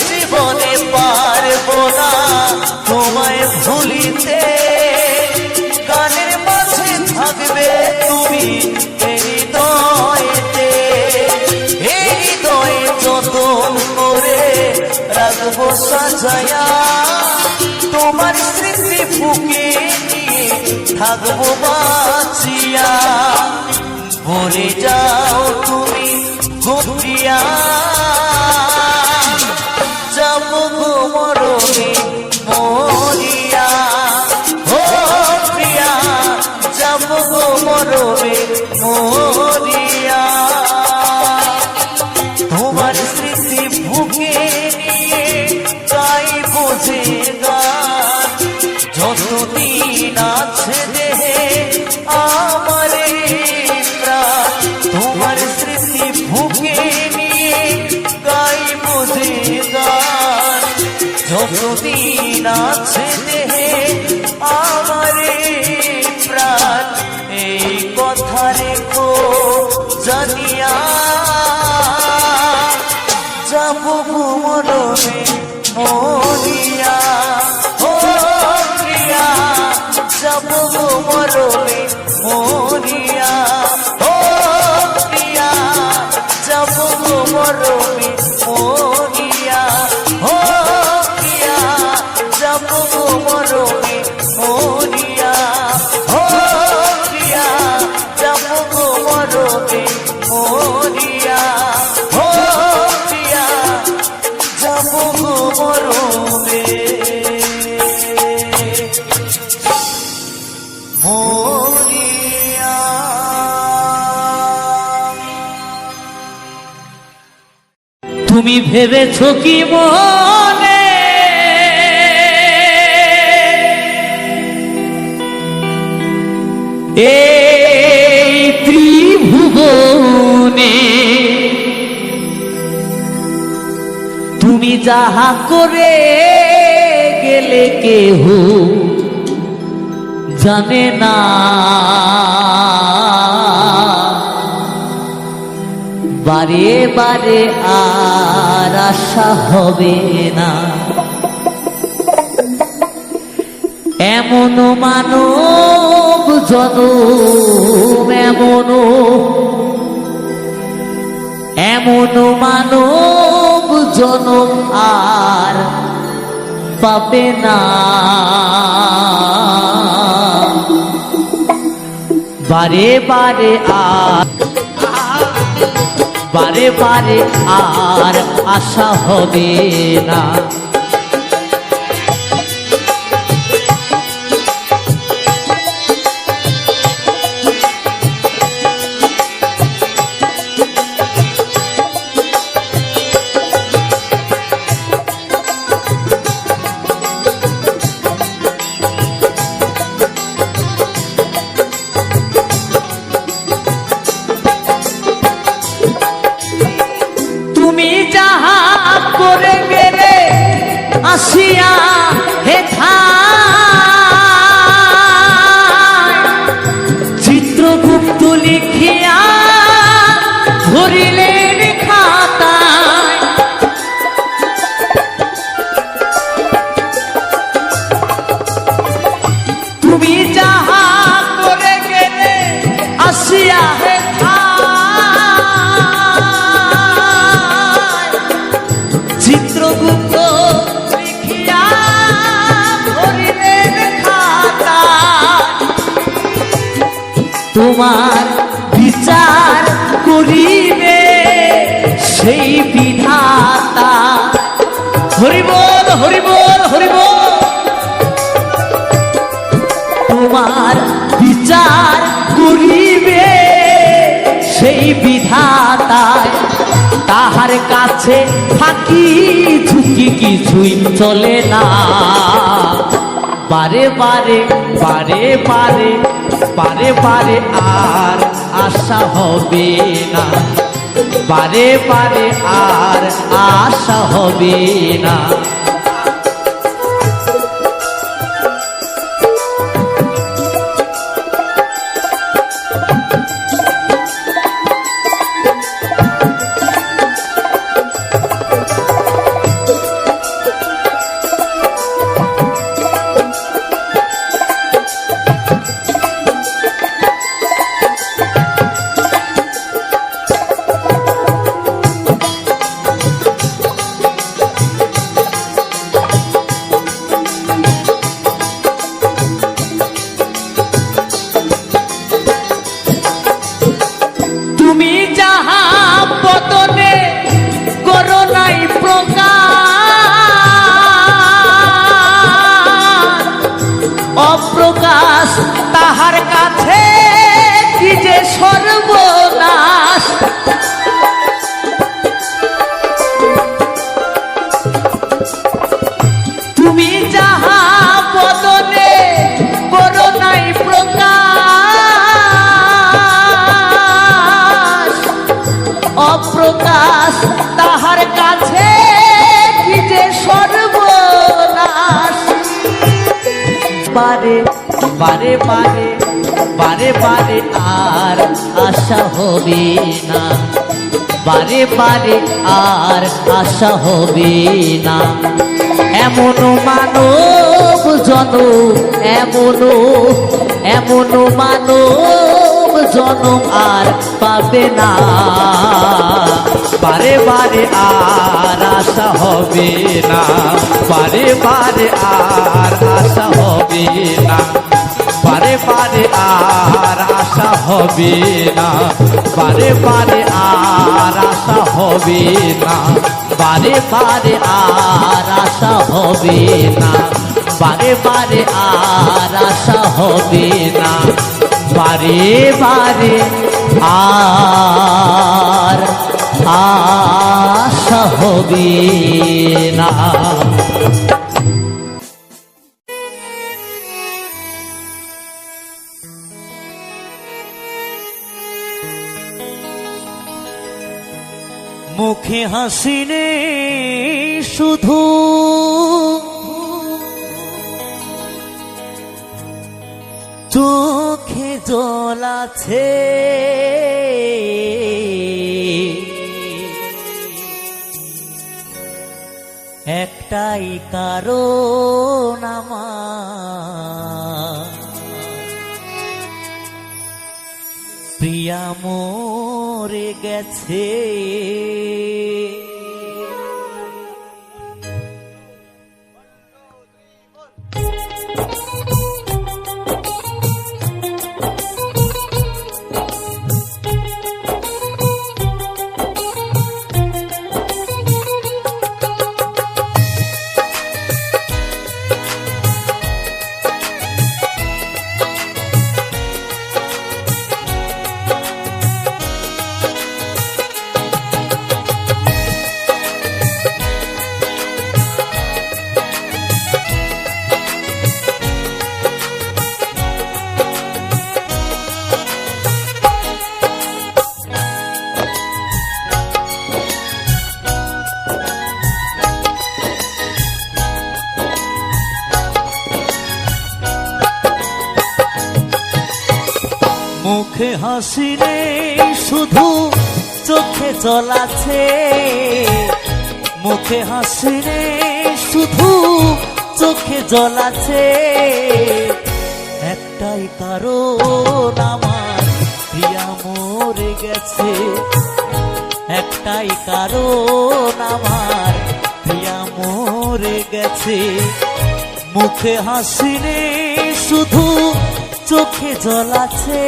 A: জীবনে পারবো না তোমায় ভুলিতে, গানের মাঝে থাকবে তুমি হৃদয়েতে। হৃদয়ে যতন করে রাখবো সাজায়া, তোমার স্মৃতি বুকে নিয়ে থাকবো বাঁচিয়া। বলে যাও তুমি গোপিয়া, যাব গো মরমে মরিয়া। ও প্রিয়া, যাব গো মরমে মরিয়া। তোমার স্মৃতি বুকে নিয়ে গাইব যে গান, যতদিন আছে দেহে আমারে প্রাণ। তোমার স্মৃতি বুকে নিয়ে গাইব যে গান, যতদিন আছে দেহে আমারে প্রাণ। এই কথা রেখো জানিয়া, যাব গো মরমে মরিয়া। ও প্রিয়া, যাব গো মরমে মরিয়া। ও প্রিয়া, যাব গো মরমে মরিয়া। ও প্রিয়া, যাব গো মরমে মরিয়া। ও প্রিয়া, যাব গো মরমে মরিয়া। ও প্রিয়া, তুমি ভেবেছ কি মনে এই ত্রিভুবনে তুমি যাহা করে গেলে কেহ জানে না, বারে বারে আর আশা হবে না। এমন মানব জনম, এমন মানব জনম আর পাবে না। বারে বারে বারে বারে আর আশা হবে না। করে গেলে আসিয়া হেথায় চিত্রগুপ্ত লিখিয়া ধরিলেন খাতায়। তুমি যাহা করে গেলে আসিয়া চিত্রগুপ্ত লিখিয়া ধরিলেন খাতা। তোমার বিচার করিবে সেই বিধাতা। হরিবল হরিবল হরিবল। তোমার বিচার করিবে সেই বিধাতায়, তাহার কাছে ফাঁকি ঝুঁকি কিছুই চলে না। বারে বারে বারে বারে বারে বারে আর আশা হবে না। বারে বারে আর আশা হবে না। তুমি যাহা পতনে করো নাই প্রকাশ, অপ্রকাশ তাহার কাছে কি যে সর্বনাশ। তুমি যাহা পতনে করো নাই প্রকাশ, অপ্রকাশ তাহার কাছে কি যে সর্বনাশ। বারে বারে বারে বারে বারে আর আশা হবে না। বারে বারে আর আশা হবে না। এমন মানব জনম, এমন মানব জনম আর পাবে না। বারে বারে আর আশা হবে না। বারে বারে আর আশা হবে না। বারে বারে আর আশা হবে না। বারে বারে আর আশা হবে না। বারে বারে আর আশা হবে না। বারে বারে আর আশা হবে না। বারে বারে আর আশা হবে না। মুখে হাসি নেই শুধু, চোখে জল আছে, একটাই কারণ আমার প্রিয়া মরে গেছে। মুখে হাসি নেই শুধু, চোখে জল আছে, মুখে হাসি নেই শুধু, চোখে জল আছে, একটাই কারণ আমার প্রিয়া মরে গেছে, একটাই কারণ আমার প্রিয়া মরে গেছে। মুখে হাসি নেই শুধু, চোখে জল আছে,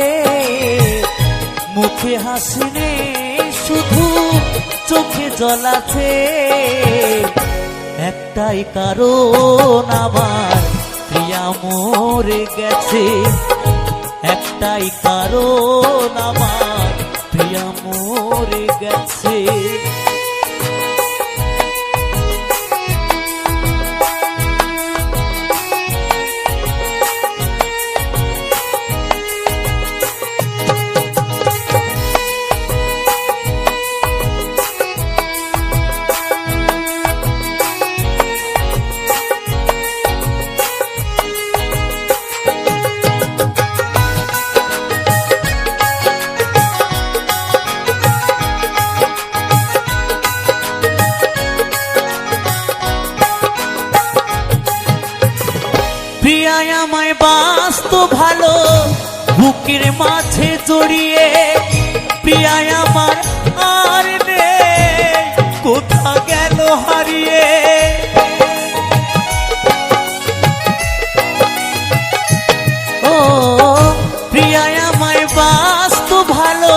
A: মুখে হাসি নেই শুধু, চোখে জল আছে, একটাই কারণ আমার প্রিয়া মরে গেছে, একটাই কারণ আমার প্রিয়া মরে গেছে। প্রিয়ায় আমায় বাসতো ভালো, বুকের মাঝে জড়িয়ে, প্রিয়ায় আমার আর নেই, কোথা গেল হারিয়ে। ও প্রিয়ায় আমায় বাসতো ভালো,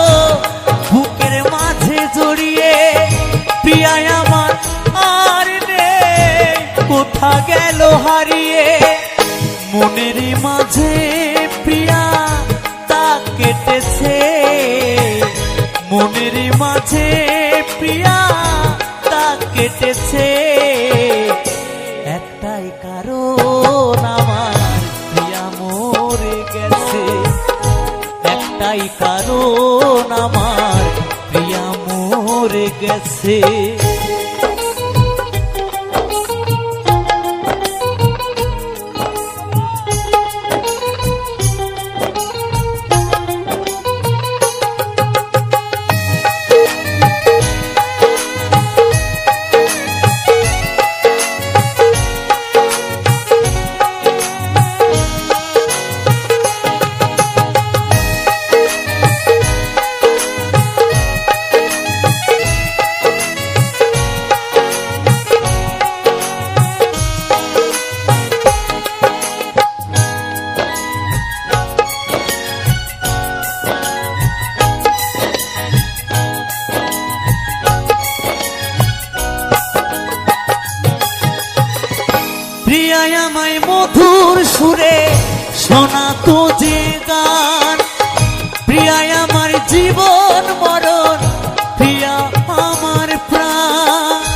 A: বুকের মাঝে জড়িয়ে, প্রিয়ায় আমার আর নেই, কোথা গেল হারিয়ে। মনের মাঝে প্রিয়া তা কেটেছে, মনের মাঝে প্রিয়া তা কেটেছে, একটাই কারণ আমার প্রিয়া মরে গেছে, একটাই কারণ আমার প্রিয়া মরে গেছে। প্রিয়ায় আমায় মধুর সুরে শোনাতো যে গান, প্রিয়ায় আমার জীবন মরণ, প্রিয়া আমার প্রাণ।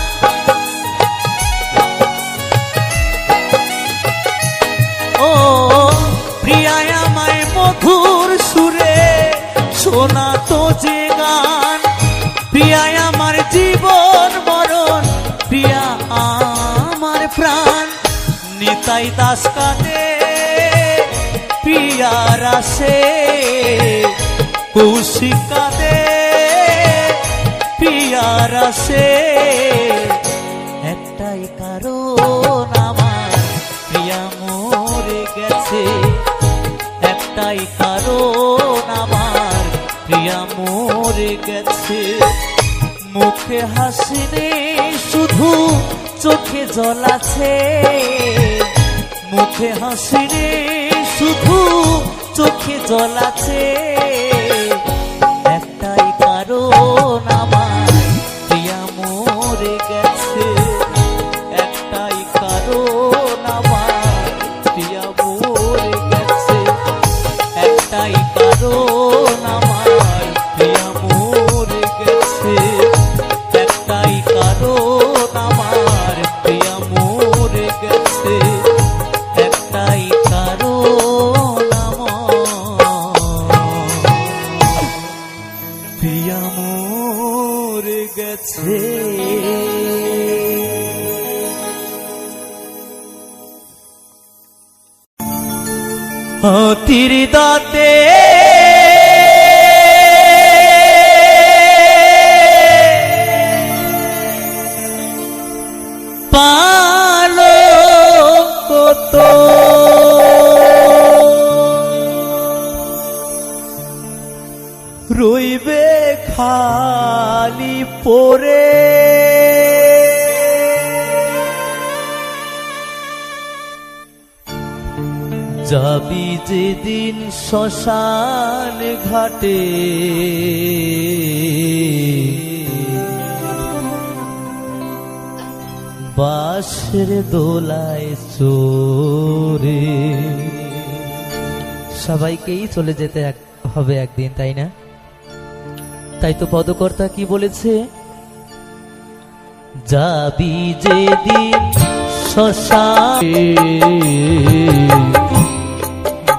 B: নিতাই দাস কাঁদে প্রিয়ার আসে, কৌশিক কাঁদে প্রিয়ার আসে। একটাই কারণ আমার প্রিয়া মরে গেছে, একটাই কারণ আমার প্রিয়া মরে গেছে। মুখে হাসি নেই শুধু চোখে জল আছে, মুখে হাসি নেই শুধু চোখে জল আছে। একটাই কারণ আমার প্রিয়া মরে গেছে, একটাই কারণ আমার প্রিয়া মরে গেছে, একটাই কারণ আমার প্রিয়া মরে গেছে, একটাই কারণ আমার প্রিয়া মরে গেছে, একটাই কারণ আমার প্রিয়া মরে গেছে। হাতির দাঁতে পালঙ্ক তো রইবে খালি পড়ে, যাবি যেদিন শ্মশান ঘাটে বাঁশের দোলায় চড়ে।
A: সবাইকেই চলে যেতে হবে একদিন, তাই না? তাই তো পদকর্তা কি বলেছে,
B: যাবি যেদিন শ্মশানে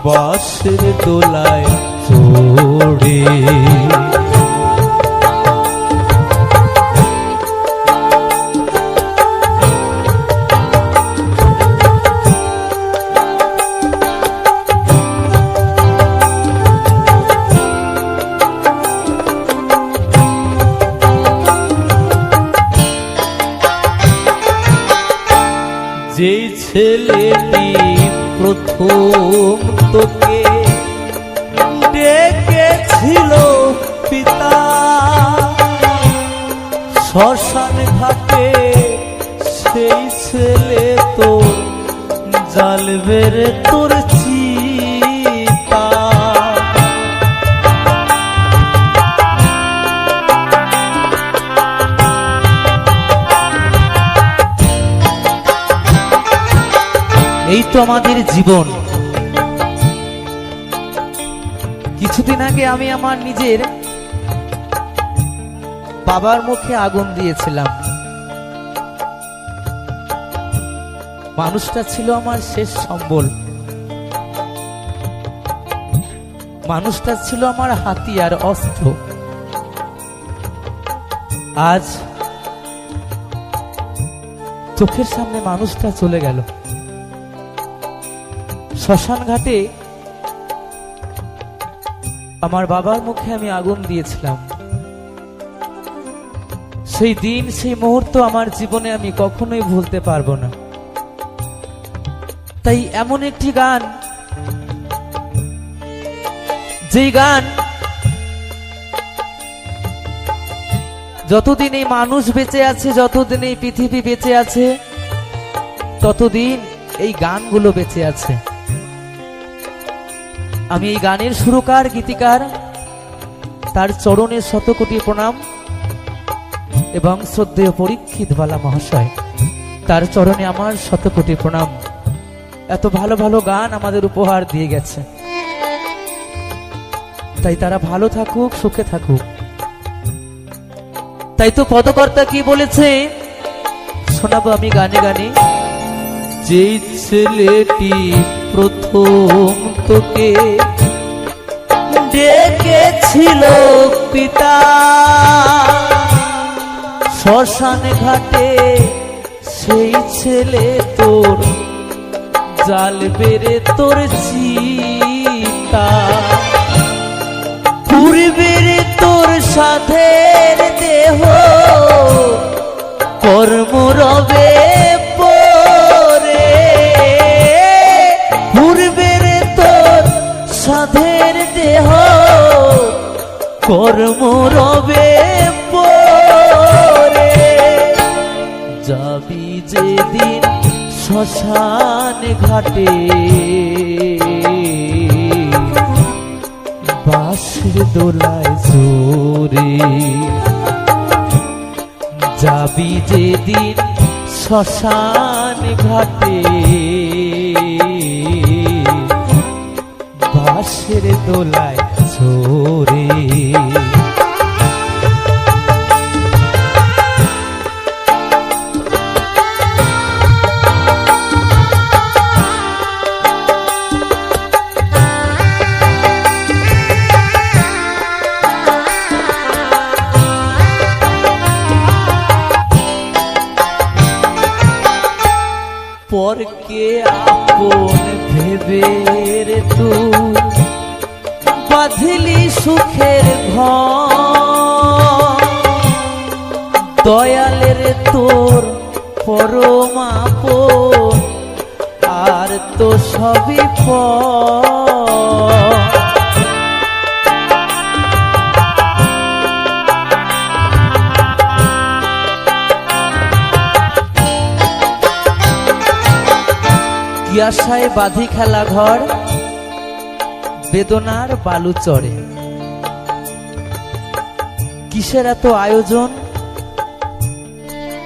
B: বাঁশের দোলায় চড়ে, যেই ছেলেটি প্রথম তোকে ডেকেছিল পিতা শ্মশান ঘাটে, সেই ছেলে তোর জ্বালবের তোর চিতা।
A: এই তো আমাদের জীবন। কিছুদিন আগে আমি আমার নিজের বাবার মুখে আগুন দিয়েছিলাম। মানুষটা ছিল আমার শেষ সম্বল, মানুষটা ছিল আমার হাতিয়ার, অস্ত্র। আজ চোখের সামনে মানুষটা চলে গেল। শ্মশান ঘাটে আমার বাবার মুখে আমি আগুন দিয়েছিলাম। সেই দিন, সেই মুহূর্ত আমার জীবনে আমি কখনোই ভুলতে পারবো না। তাই এমন একটি গান, যেই গান যতদিন এই মানুষ বেঁচে আছে, যতদিন এই পৃথিবী বেঁচে আছে, ততদিন এই গানগুলো বেঁচে আছে। আমি এই গানের সুরকার, গীতিকার, তার চরণে শতকোটি প্রণাম এবং শ্রদ্ধেয় পরীক্ষিত বালা মহাশয়, তার চরণে আমার শতকোটি প্রণাম। এত ভালো ভালো গান আমাদের উপহার দিয়ে গেছে, তাই তারা ভালো থাকুক, সুখে থাকুক। তাই তো পদকর্তা কি বলেছে শোনাবো আমি গানে গানে।
B: যেই ছেলেটি প্রথম তোকে ডেকেছিল পিতা শ্মশান ঘাটে, সেই ছেলে তোর জ্বালবে রে তোর চিতা, পুড়বে রে তোর সাধের দেহ, কর্ম রবে পরে, পুড়বে রে তোর সাধের দেহ, কর্ম রবে পরে। যাবি যেদিন শ্মশান ঘাটে, বাঁশের দোলায় জোরে, যাবি যেদিন শ্মশান ঘাটে, বাঁশের দোলায় জোরে। পরকে আপন ভেবে রে তুই বাঁধলি সুখের ঘর, দয়ালের তোর পরম আপন আর তো সবই পর। কি আশায় বাঁধি খেলা ঘর, বেদনার বালু চড়ে, কিসের এত আয়োজন,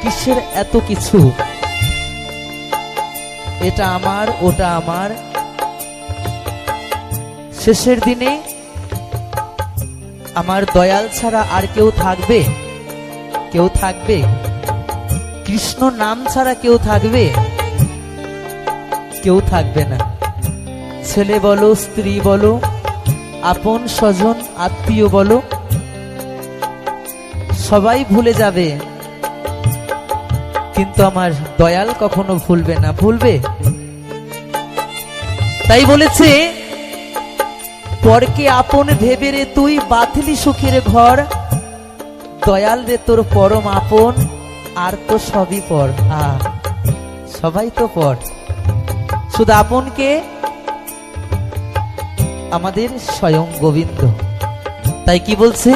B: কিসের এত কিছু, এটা আমার ওটা আমার, শেষের দিনে আমার দয়াল ছাড়া আর কেউ থাকবে? কেউ থাকবে? কৃষ্ণ নাম ছাড়া কেউ থাকবে? কেউ থাকবে না। ছেলে বলো, স্ত্রী বলো, আপন স্বজন আত্মীয় বলো, সবাই ভুলে যাবে, কিন্তু আমার দয়াল কখনো ভুলবে না। ভুলবে? তাই বলেছে, পরকে আপন ভেবে রে তুই বাঁধলি সুখের ঘর, দয়াল রে তোর পরম আপন আর তো সবই পর। সবাই তো পর, শুধু আপনকে আমাদের স্বয়ং গোবিন্দ। তাই কি বলছে?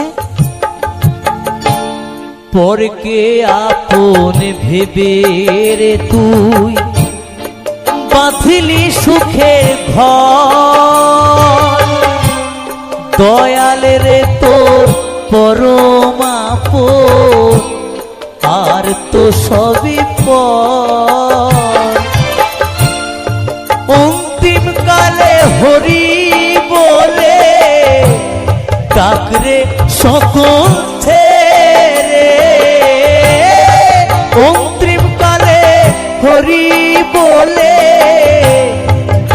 B: পরকে আপন ভেবে রে তুই বাঁধলি সুখের ঘর, দয়ালে রে তোর পরম আপন আর তো সবই পর। অন্তিম কালে হরি বলে ডাকরে সকল ছেড়ে, অন্তিম কালে হরি বলে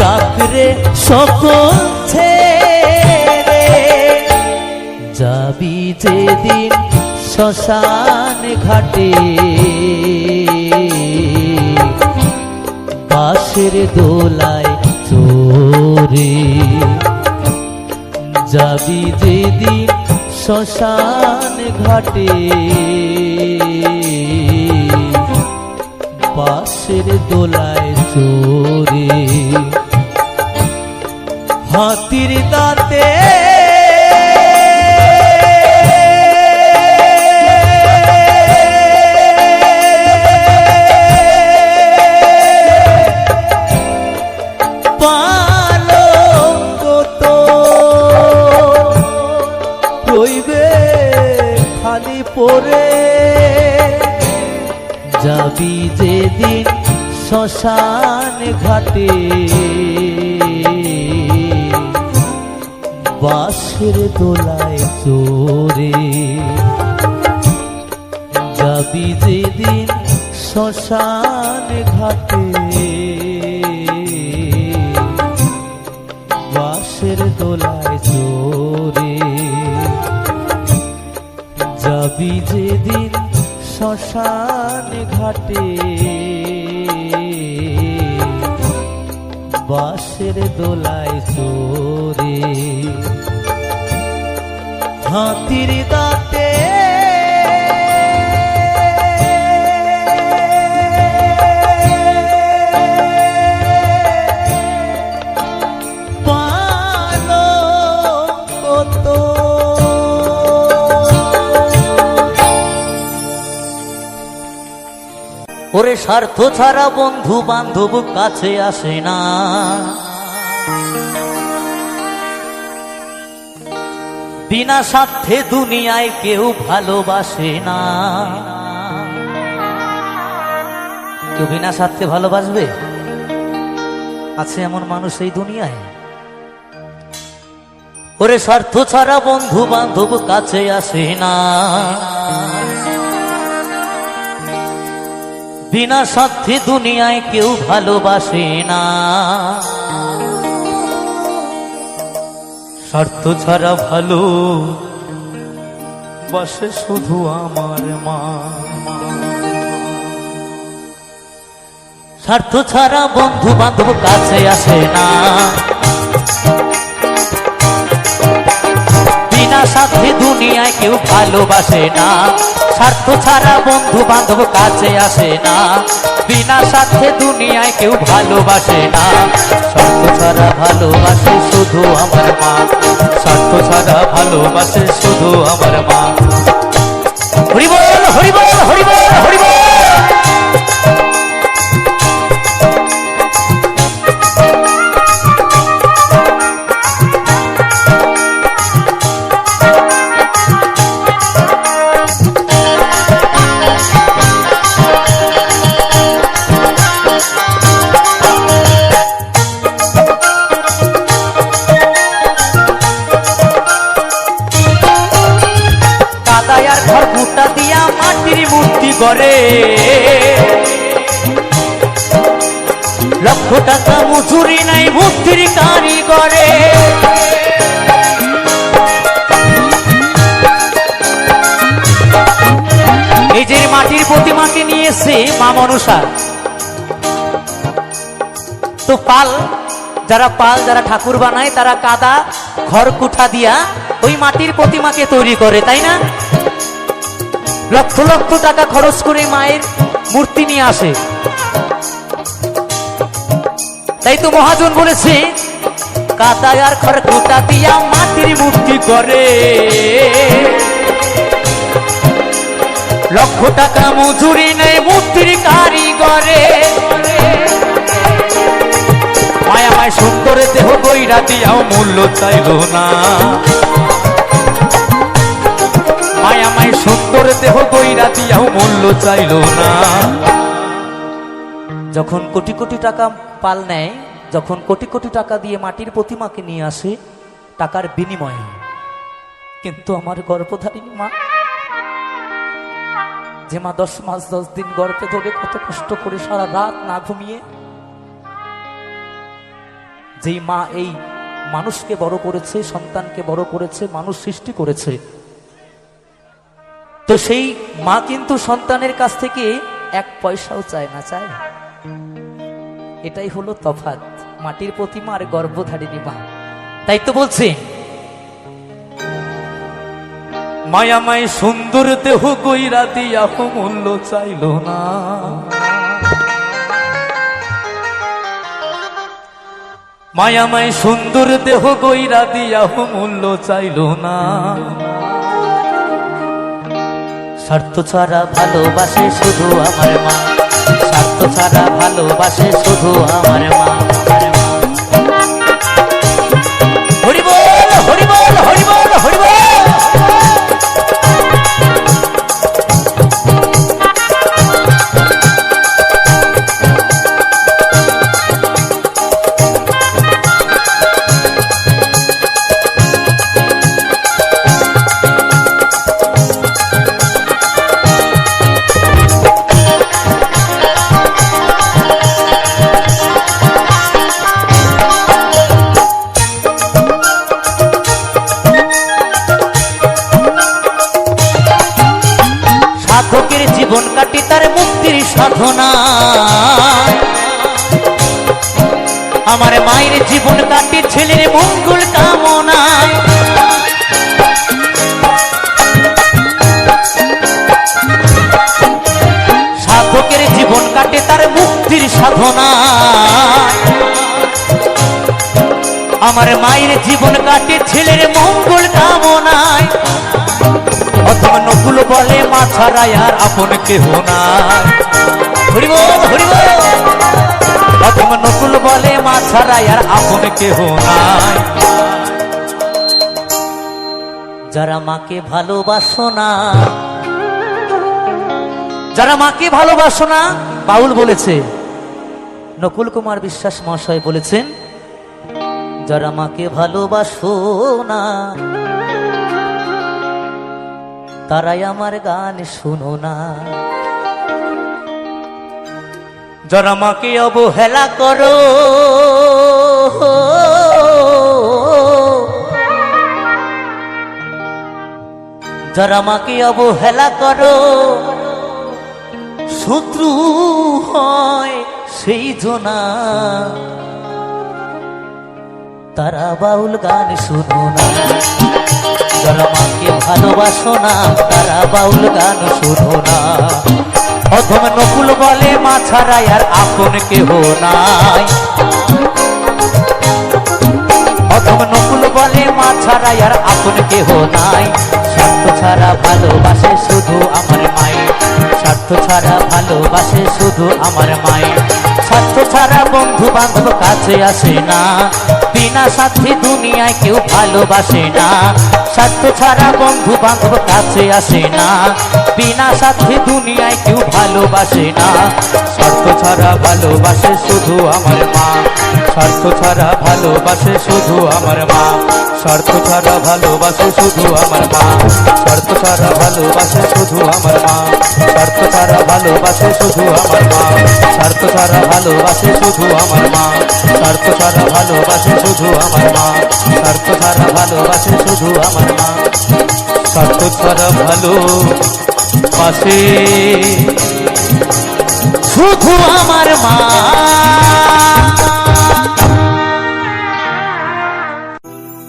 B: ডাকরে সকল ছেড়ে, যাবি যেদিন শ্মশান ঘাটে, বাঁশের দোলায় চোরে, যাবি যেদিন শ্মশান ঘাটে, বাঁশের দোলায় চোরে। হাতির দাঁতে পরে, যাবি যেদিন শ্মশান ঘাটে, বাঁশের দোলায় চোরে, যাবি যেদিন শ্মশান ঘাটে, বাঁশের দোলায় চোরে, যাবি যেদিন শ্মশান ঘাটে, বাঁশের দোলায় চোরে হাতির দাঁতে
A: ওরে স্বার্থ ছাড়া বন্ধু বান্ধব কাছে আসে না, বিনা স্বার্থে দুনিয়ায় কেউ ভালোবাসে না। কেউ বিনা স্বার্থে ভালোবাসবে? আছে এমন মানুষ এই দুনিয়ায়? ওরে স্বার্থ ছাড়া বন্ধু বান্ধব কাছে আসে না, বিনা স্বার্থে দুনিয়ায় কেউ ভালোবাসে না। স্বার্থ ছাড়া ভালো বাসে শুধু আমার মা। স্বার্থ ছাড়া বন্ধু বান্ধব কাছে আসে না, বিনা স্বার্থে দুনিয়ায় কেউ ভালোবাসে না। স্বার্থ ছাড়া বন্ধু বান্ধব কাছে আসে না, বিনা স্বার্থে দুনিয়ায় কেউ ভালোবাসে না। স্বার্থ ছাড়া ভালোবাসে শুধু আমার মা, স্বার্থ ছাড়া ভালোবাসে শুধু আমার মা। হরি বল হরি বল হরি বল হরি বল। করে লক্ষ টাকা মজুরি নাই মূর্তির কারিগরে। এই যে মাটির প্রতিমাকে নিয়েছে মা মনসা, তো যারা ঠাকুর বানায় তারা কাদা খড়কুটা দিয়া ওই মাটির প্রতিমাকে তৈরি করে, তাই না? লক্ষ লক্ষ টাকা খরচ করে মায়ের মূর্তি নিয়ে আসে। তাই তো মহাজন বলেছে কাদা আর খড়কুটা দিয়া মাটির মূর্তি করে, লক্ষ টাকা মজুরি নেই মূর্তির কারিগরে। মায়া মায় সুন্দর দেহ গইরা দিয়াও মূল্য চাইল না, মায়া মায় সুন্দর দেহ গইরা দিয়াও মূল্য চাইল না। যখন কোটি কোটি টাকা পাল নেয়, যখন কোটি কোটি টাকা দিয়ে মাটির প্রতিমাকে নিয়ে আসে টাকার বিনিময়ে, কিন্তু আমার গর্ভধারিণী মা, যে মা 10 মাস 10 দিন গর্ভে ধরে কত কষ্ট করে সারা রাত না ঘুমিয়ে যেই মা এই মানুষকে বড় করেছে, সন্তানকে বড় করেছে, মানুষ সৃষ্টি করেছে, তো সেই মা কিন্তু সন্তানের কাছ থেকে 1 পয়সাও চায় না, চায়। এটাই হলো তফাৎ মাটির প্রতিমা আর গর্ভধারিণী মা। তাই তো বলছে মায়ামায় সুন্দর দেহ গইরা দিয়া মূল্য চাইল না, মায়ামায় সুন্দর দেহ গইরা দিয়া মূল্য চাইল না। স্বার্থ ছাড়া ভালোবাসে শুধু আমার মা, স্বার্থ ছাড়া ভালোবাসে শুধু আমার মা। হরি বল হরি বল হরি বল হরি বল। সাধকের জীবন কাটি তার মুক্তির সাধনা, আমার মায়ের জীবন কাটে ছেলের মঙ্গল কামনায়। সাধকের জীবন কাটে তার মুক্তির সাধনায়। আমার মায়ের জীবন কাটে ছেলের মঙ্গল কামনায়। অথবা নকুল বলে মা ছাড়া আর আপন কেহ নাই। হরি বল হরি বল। অথবা নকুল বলে মা ছাড়া আর আপন কেহ নাই। যারা মাকে ভালোবাসো না, যারা মাকে ভালোবাসো না, বাউল বলেছে, নকুল কুমার বিশ্বাস মহাশয় বলেছেন, যারা মাকে ভালোবাসো না তারাই আমার গান শুনো না। যারা মাকে অবহেলা করো যারা মাকে অবহেলা করো শত্রু হয় সেই জনা, তারা বাউল গান শুনো না। যারা মাকে ভালোবাসো না তারা বাউল গান শুনো না। অথম নকুল বলে মা ছাড়া আর আপন কেহ নাই। অথম নকুল বলে মা ছাড়া আর আপন কেহ নাই। স্বার্থ ছাড়া ভালোবাসে শুধু আমার মায়ের, স্বার্থ ছাড়া ভালোবাসে শুধু আমার মায়ের। স্বার্থ ছাড়া বন্ধু বান্ধব কাছে আসে না, বিনা সাথে দুনিয়ায় কেউ ভালোবাসে না। স্বার্থ ছাড়া বন্ধু বান্ধব কাছে আসে না, বিনা সাথে দুনিয়ায় কেউ ভালোবাসে না। স্বার্থ ছাড়া ভালোবাসে শুধু আমার মা, স্বার্থ ছাড়া ভালোবাসে শুধু আমার মা। স্বার্থ ছাড়া ভালোবাসে শুধু আমার মা, স্বার্থ ছাড়া ভালোবাসে শুধু আমার মা। স্বার্থ ছাড়া ভালোবাসে শুধু আমার মা, স্বার্থ ছাড়া ভালোবাসে শুধু আমার মা। স্বার্থ ছাড়া ভালোবাসে শুধু আমার মা, স্বার্থ ছাড়া ভালোবাসে শুধু আমার মা। স্বার্থ ছাড়া ভালোবাসে শুধু আমার মা।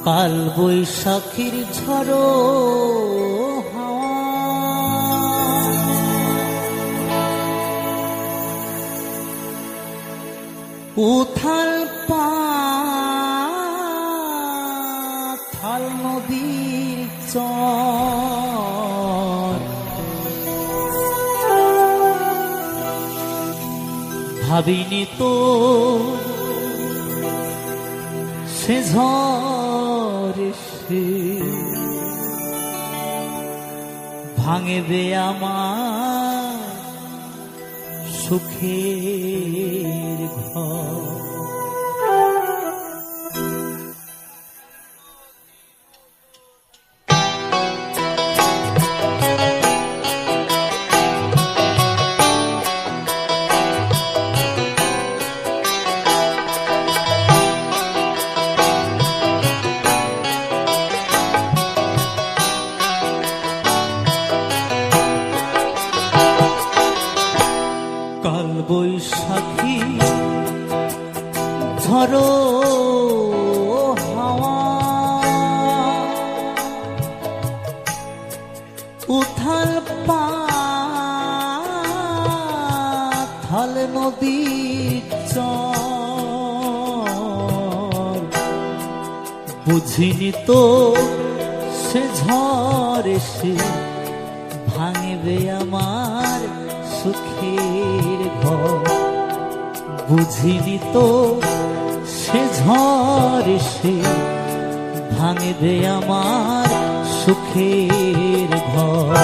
A: কাল বৈশাখীর ঝড়ো উথাল পাথাল নদীর চর, ভাবিনি তো সে ঝড় সে ভাঙবে আমার সুখের ঘর। কাল বৈশাখী ঝড়ো হাওয়া উথাল পাথাল নদীর চর, বুঝিনি তো সে ঝড় এসে ভাঙবে আমার সুখের ঘর। বুঝিনি তো সে ঝড় এসে ভাঙবে আমার সুখের ঘর।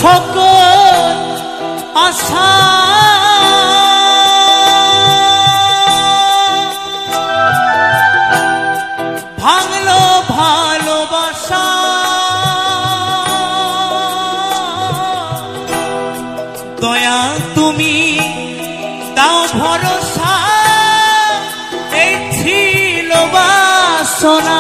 A: সকল আশা ভাঙলো ভালোবাসা, দয়া তুমি দাও ভরসা, এই ছিল বাসনা।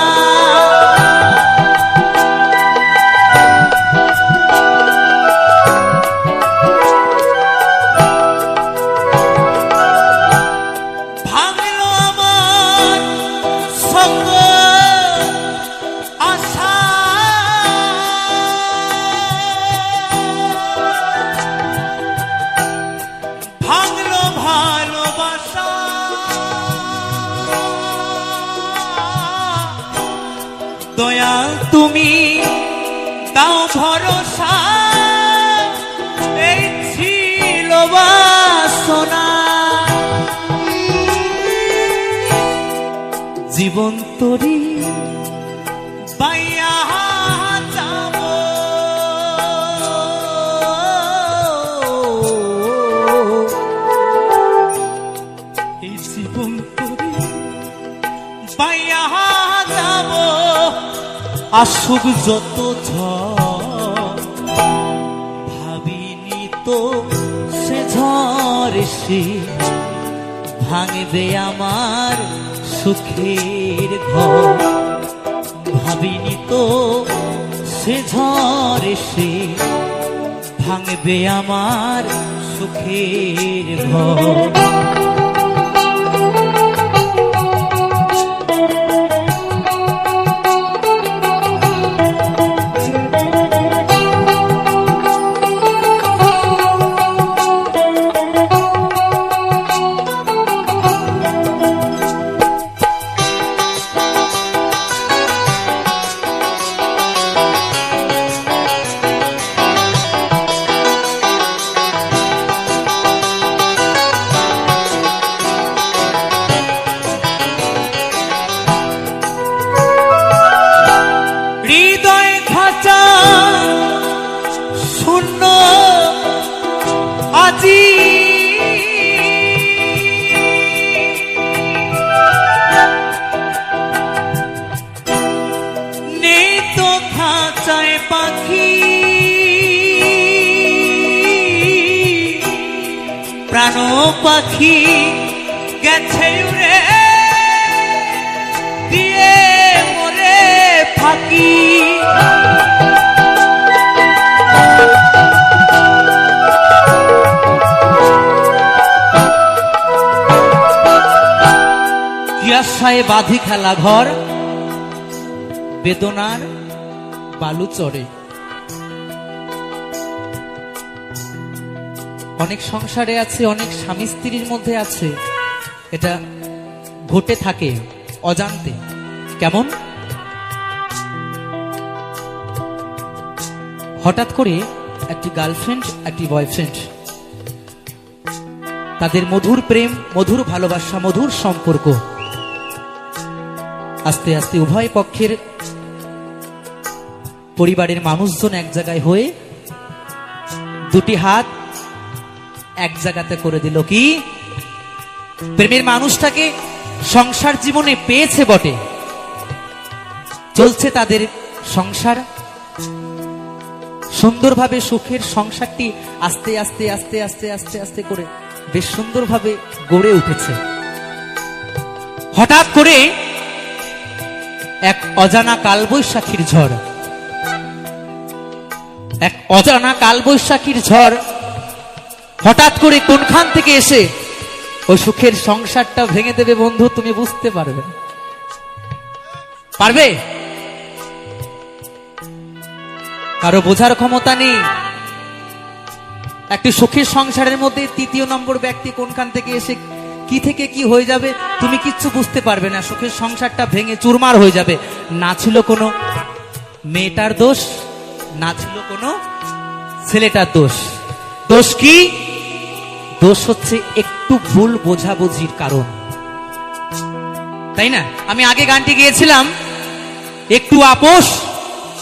A: ভাঙলো আমার সকল আশা, ভাঙলো ভালোবাসা, দয়া তুমি দাও ভরসা, এই ছিল বাসনা। জীবন তরি বাইয়া যাব, এই জীবন তরি বাইয়া যাব, আসুক যত ঝড়, ভাবিনি তো সে ঝড় এসে ভাঙবে আমার সুখের ঘর। ভাবিনি তো সে ঝড় এসে ভাঙবে আমার সুখের ঘর। হৃদয় খাঁচা শূন্য আজি, নেই তো খাঁচায় পাখি, প্রাণ পাখি গেছে উড়ে দিয়ে মরে ফাঁকি। কি আশায় বাঁধি খেলা ঘর, বেদনার বালু চড়ে। অনেক সংসারে আছে, অনেক স্বামী স্ত্রীর মধ্যে আছে, এটা ঘটে থাকে অজান্তে। কেমন? হঠাৎ করে একটি গার্লফ্রেন্ড একটি বয়ফ্রেন্ড, তাদের মধুর প্রেম, মধুর ভালোবাসা, মধুর সম্পর্ক আস্তে আস্তে উভয় পক্ষের পরিবারের মানুষজন এক জায়গায় হয়ে দুটি হাত এক জায়গাতে করে দিল। কি? প্রেমের মানুষটাকে সংসার জীবনে পেয়েছে বটে, চলছে তাদের সংসার, সুন্দরভাবে সুখের সংসারটি আস্তে আস্তে আস্তে আস্তে আস্তে আস্তে করে বেশ সুন্দরভাবে গড়ে উঠেছে। হঠাৎ করে এক অজানা কালবৈশাখীর ঝড়, এক অজানা কালবৈশাখীর ঝড় হঠাৎ করে কোনখান থেকে এসে ওই সুখের সংসারটা ভেঙে দেবে। বন্ধু, তুমি বুঝতে পারবে না। পারবে? কারো বোঝার ক্ষমতা নেই। একটি সুখের সংসারের মধ্যে তৃতীয় নম্বর ব্যক্তি কোনখান থেকে এসে কি থেকে কি হয়ে যাবে তুমি কিচ্ছু বুঝতে পারবে না। সুখের সংসারটা ভেঙে চুরমার হয়ে যাবে। না ছিল কোনো মেয়েটার দোষ, না ছিল কোনো ছেলেটার দোষ। দোষ কি? দোষ হচ্ছে একটু ভুল বোঝাবুঝির কারণ, তাই না? আমি আগে গানটি গিয়েছিলাম, একটু আপোষ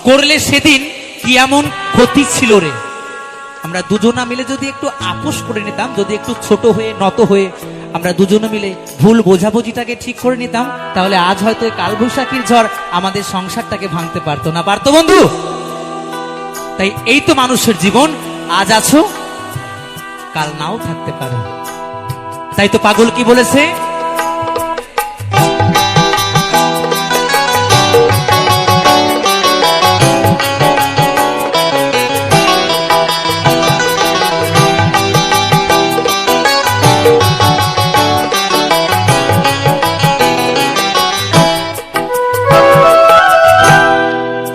A: করলে সেদিন কি এমন ক্ষতি ছিল রে। আমরা দুজনা মিলে যদি একটু আপোষ করে নিতাম, যদি একটু ছোট হয়ে নত হয়ে আমরা দুজনে মিলে ভুল বোঝাবুঝিটাকে ঠিক করে নিতাম, তাহলে আজ হয়তো এই কালবৈশাখীর ঝড় আমাদের সংসারটাকে ভাঙতে পারতো না। পারতো বন্ধু? তাই এই তো মানুষের জীবন, আজ আছো কাল নাও থাকতে পারো। তাই তো পাগল কি বলেছে,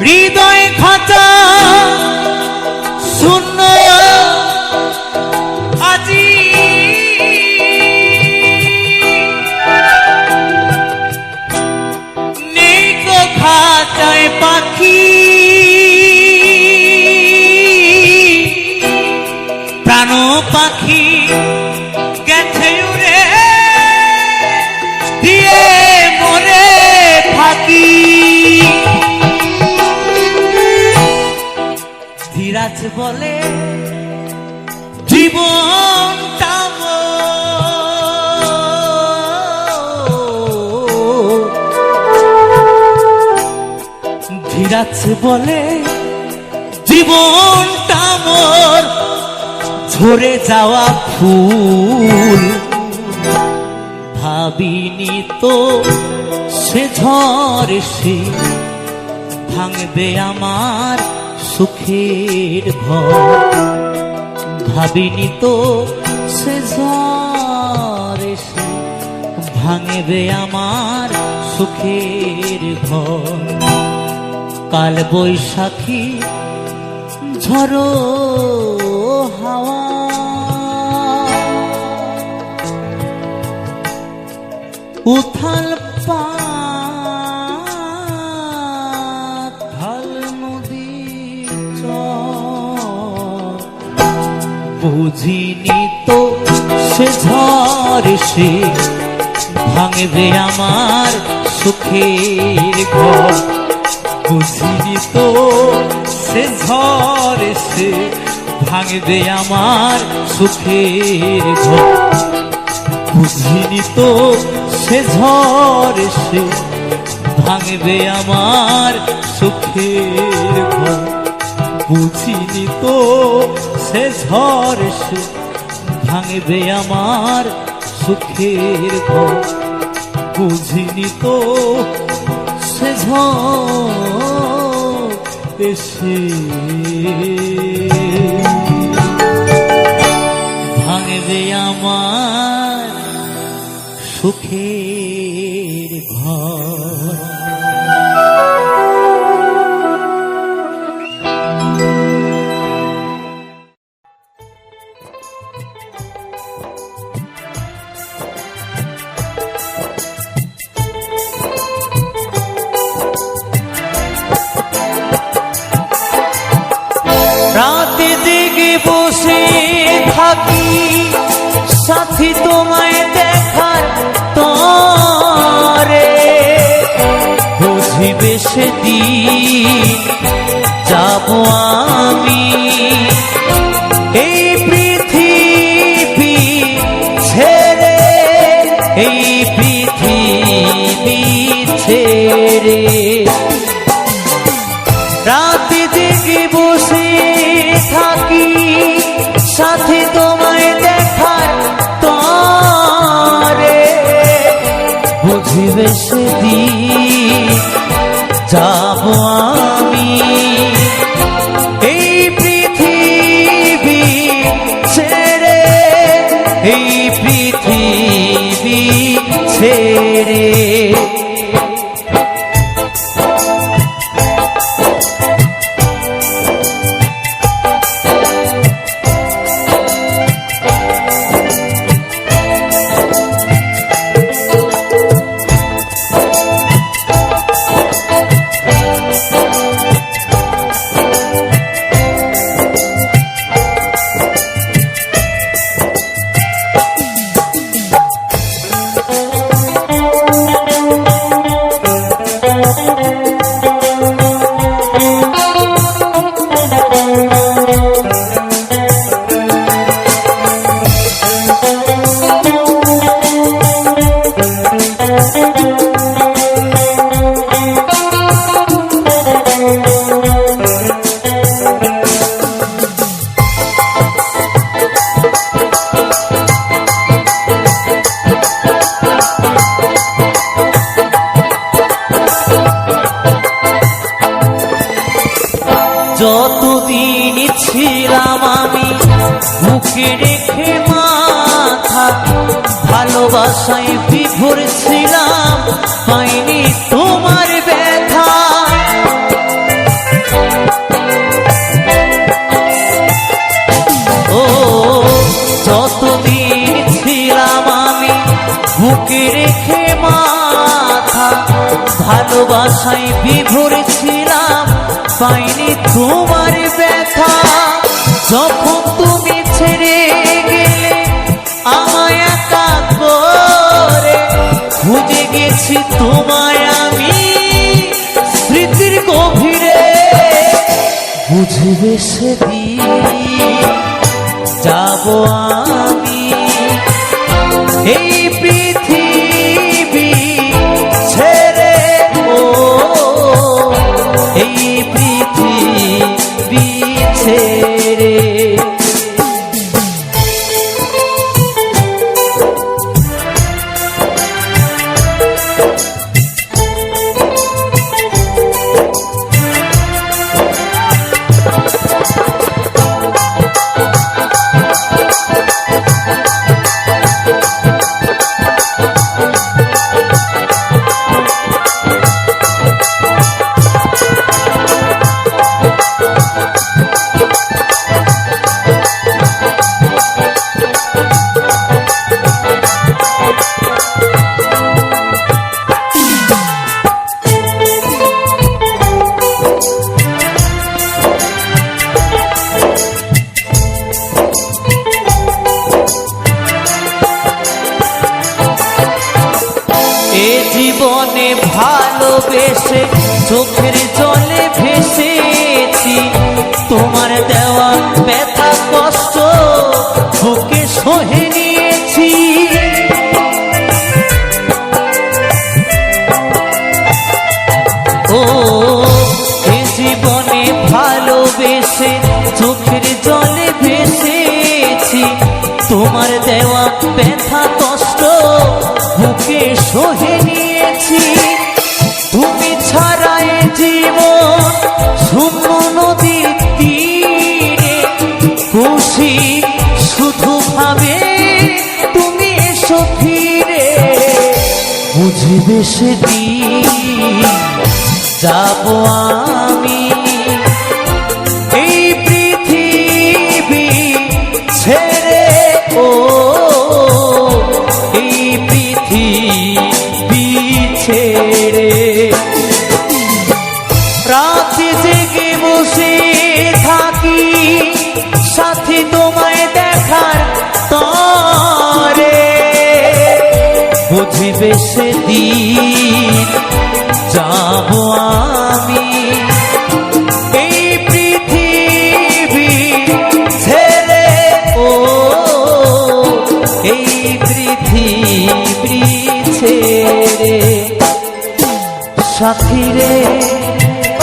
A: হৃদয় খাঁচা শূন্য আজি, নেই তো খাঁচায় পাখি, প্রাণ পাখি গেছে উড়ে দিয়ে মরে থাকি। ধীরাজ বলে জীবনটা ধীরাজ বলে জীবনটা মোর ঝরে যাওয়া ফুল, ভাবিনি তো সে ঝড় এসে ভাঙবে আমার সুখের ঘর, ভাবিনি তো সে ঝড় এসে ভাঙবে আমার সুখের ঘর। কাল বৈশাখী ঝড়ো হাওয়া উথাল পাথাল নদী বুঝিনি তো সে ঝড় এসে ভাঙবে আমার সুখের ঘর, বুঝিনি তো সে ঝড় এসে ভাঙবে আমার সুখের ঘর, বুঝিনি তো সে ঝড় এসে ভাঙবে আমার সুখের ঘর, বুঝিনি তো সে ঝড় এসে ভাঙবে আমার সুখের ঘর, বুঝিনি তো সে ঝড় এসে ভাঙবে আমার সুখের ঘর। রাতে জেগে বসে থাকি সাথী তোমায় দেখার তরে, বুঝিবে সেদিন যাব আমি এই পৃথিবী ছেড়ে, এই পৃথিবী ছেড়ে। রাতে জেগে বসে থাকি সাথে তোমায় দেখার তরে, বুঝিবে সেদিন যাব আমি এই পৃথিবী ছেড়ে, এই পৃথিবী ছেড়ে। ছিলাম আমি বুকে রেখে মাথা, ভালোবাসায় বিভোর ছিলাম পাইনি তোমার ব্যথা। ও যতদিন ছিলাম আমি বুকে রেখে মাথা, ভালোবাসায় বিভোর ছিলাম পাইনি তোমার ব্যথা। যখন তুমি ছেড়ে গেলে আমায় একা করে, খুঁজে গেছি তোমায় আমি স্মৃতির গভীরে। বুঝবে সেদিন যাব আমি এই পৃথিবী ছেড়ে, ও এই পৃথিবী ছেড়ে। এ জীবনে ভালোবেসে চোখের জলে ভেসেছি, তোমার দেওয়া ব্যথা কষ্ট বুকে সহে নিয়েছি। ও এ জীবনে ভালোবেসে চোখের জলে ভেসেছি, তোমার দেওয়া ব্যথা কষ্ট বুকে সহে নিয়েছি। তুমি ছাড়াই জীবন শূন্য নদীর তীরে, খুশি শুধু ভাবে তুমি এসো ফিরে। বুঝবে সেদিন যাব আমি এই পৃথিবী ছেড়ে, ও এই পৃথিবী ছেড়ে। রাতে জেগে বসে থাকি সাথী তোমায় দেখার তরে, বুঝবে সেদিন যাব আমি এই পৃথিবী ছেড়ে, ও এই পৃথিবী ছেড়ে। সাথী রে,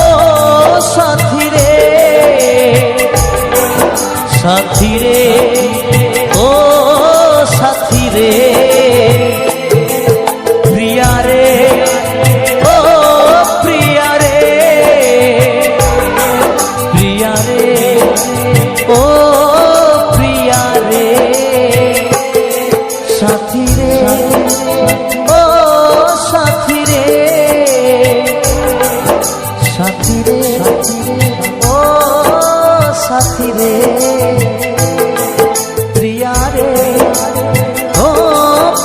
A: ও সাথী রে, সাথী রে, ও সাথী রে, প্রিয়া রে, ও প্রিয়া রে, প্রিয়া রে, ও প্রিয়া রে, সাথী রে, ও সাথী রে, সাথী রে, ও সাথী রে, প্রিয়া রে, ও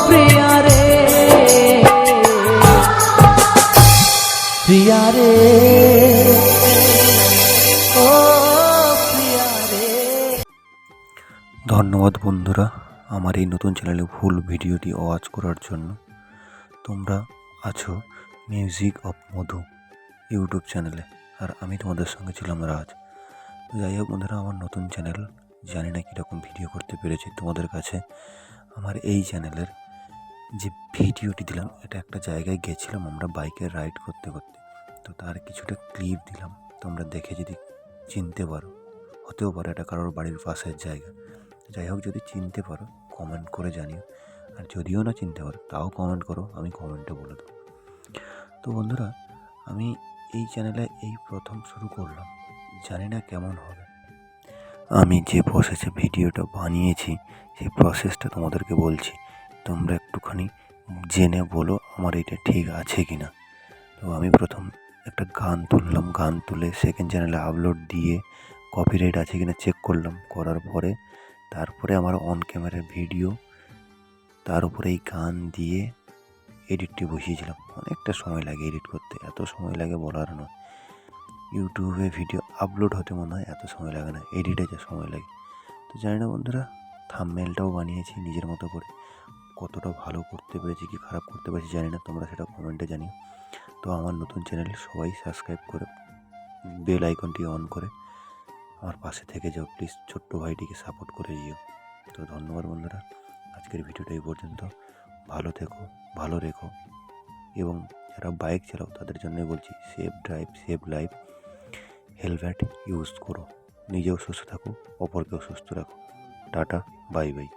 A: প্রিয়া রে, প্রিয়া রে, ও প্রিয়া রে।
C: ধন্যবাদ বন্ধুরা আমার এই নতুন চ্যানেলে ফুল ভিডিওটি ওয়াচ করার জন্য। তোমরা আছো মিউজিক অফ মধু ইউটিউব চ্যানেলে, আর আমি তোমাদের সঙ্গে ছিলাম রাজ। যাই হোক বন্ধুরা, আমার নতুন চ্যানেল, জানি না কীরকম ভিডিও করতে পেরেছি তোমাদের কাছে। আমার এই চ্যানেলের যে ভিডিওটি দিলাম, এটা একটা জায়গায় গেছিলাম আমরা বাইকে রাইড করতে করতে, তো তার কিছুটা ক্লিপ দিলাম। তোমরা দেখে যদি চিনতে পারো, হতেও পারে এটা কারোর বাড়ির পাশের জায়গা। যাই হোক, যদি চিনতে পারো কমেন্ট করে জানিও, আর যদিও না চিনতে পারো তাও কমেন্ট করো, আমি কমেন্টে বলে দেবো। তো বন্ধুরা, আমি এই চ্যানেলে এই প্রথম শুরু করলাম, জানি না কেমন হবে। আমি যে প্রসেসে ভিডিওটা বানিয়েছি সেই প্রসেসটা তোমাদেরকে বলছি, তোমরা একটুখানি জেনে বলো আমার এটা ঠিক আছে কি না। তো আমি প্রথম একটা গান তুললাম, গান তুলে সেকেন্ড চ্যানেলে আপলোড দিয়ে কপিরাইট আছে কিনা চেক করলাম, করার পরে তারপরে আমার অন ক্যামেরার ভিডিও, তার উপরে এই গান দিয়ে এডিটটি বসিয়েছিলাম। অনেকটা সময় লাগে এডিট করতে, এত সময় লাগে বলার নয়। ইউটিউবে ভিডিও আপলোড হতে মনে হয় এত সময় লাগে না, এডিটে যা সময় লাগে। তো জানি না বন্ধুরা, থাম্বনেলটাও বানিয়েছি নিজের মতো করে, কতটা ভালো করতে পেরেছি কি খারাপ করতে পেরেছি জানি না, তোমরা সেটা কমেন্টে জানিও। তো আমার নতুন চ্যানেল সবাই সাবস্ক্রাইব করে বেল আইকনটি অন করে আমার পাশে থেকে যাও প্লিজ, ছোট্ট ভাইটিকে সাপোর্ট করে যেও। তো ধন্যবাদ বন্ধুরা, আজকের ভিডিওটা এই পর্যন্ত। ভালো থেকো, ভালো রেখো, এবং যারা বাইক চালাও তাদের জন্যই বলছি, safe drive, save life, helmet use করো, নিজেও সুস্থ থাকো, অপরকেও সুস্থ রাখো। Tata, bye bye.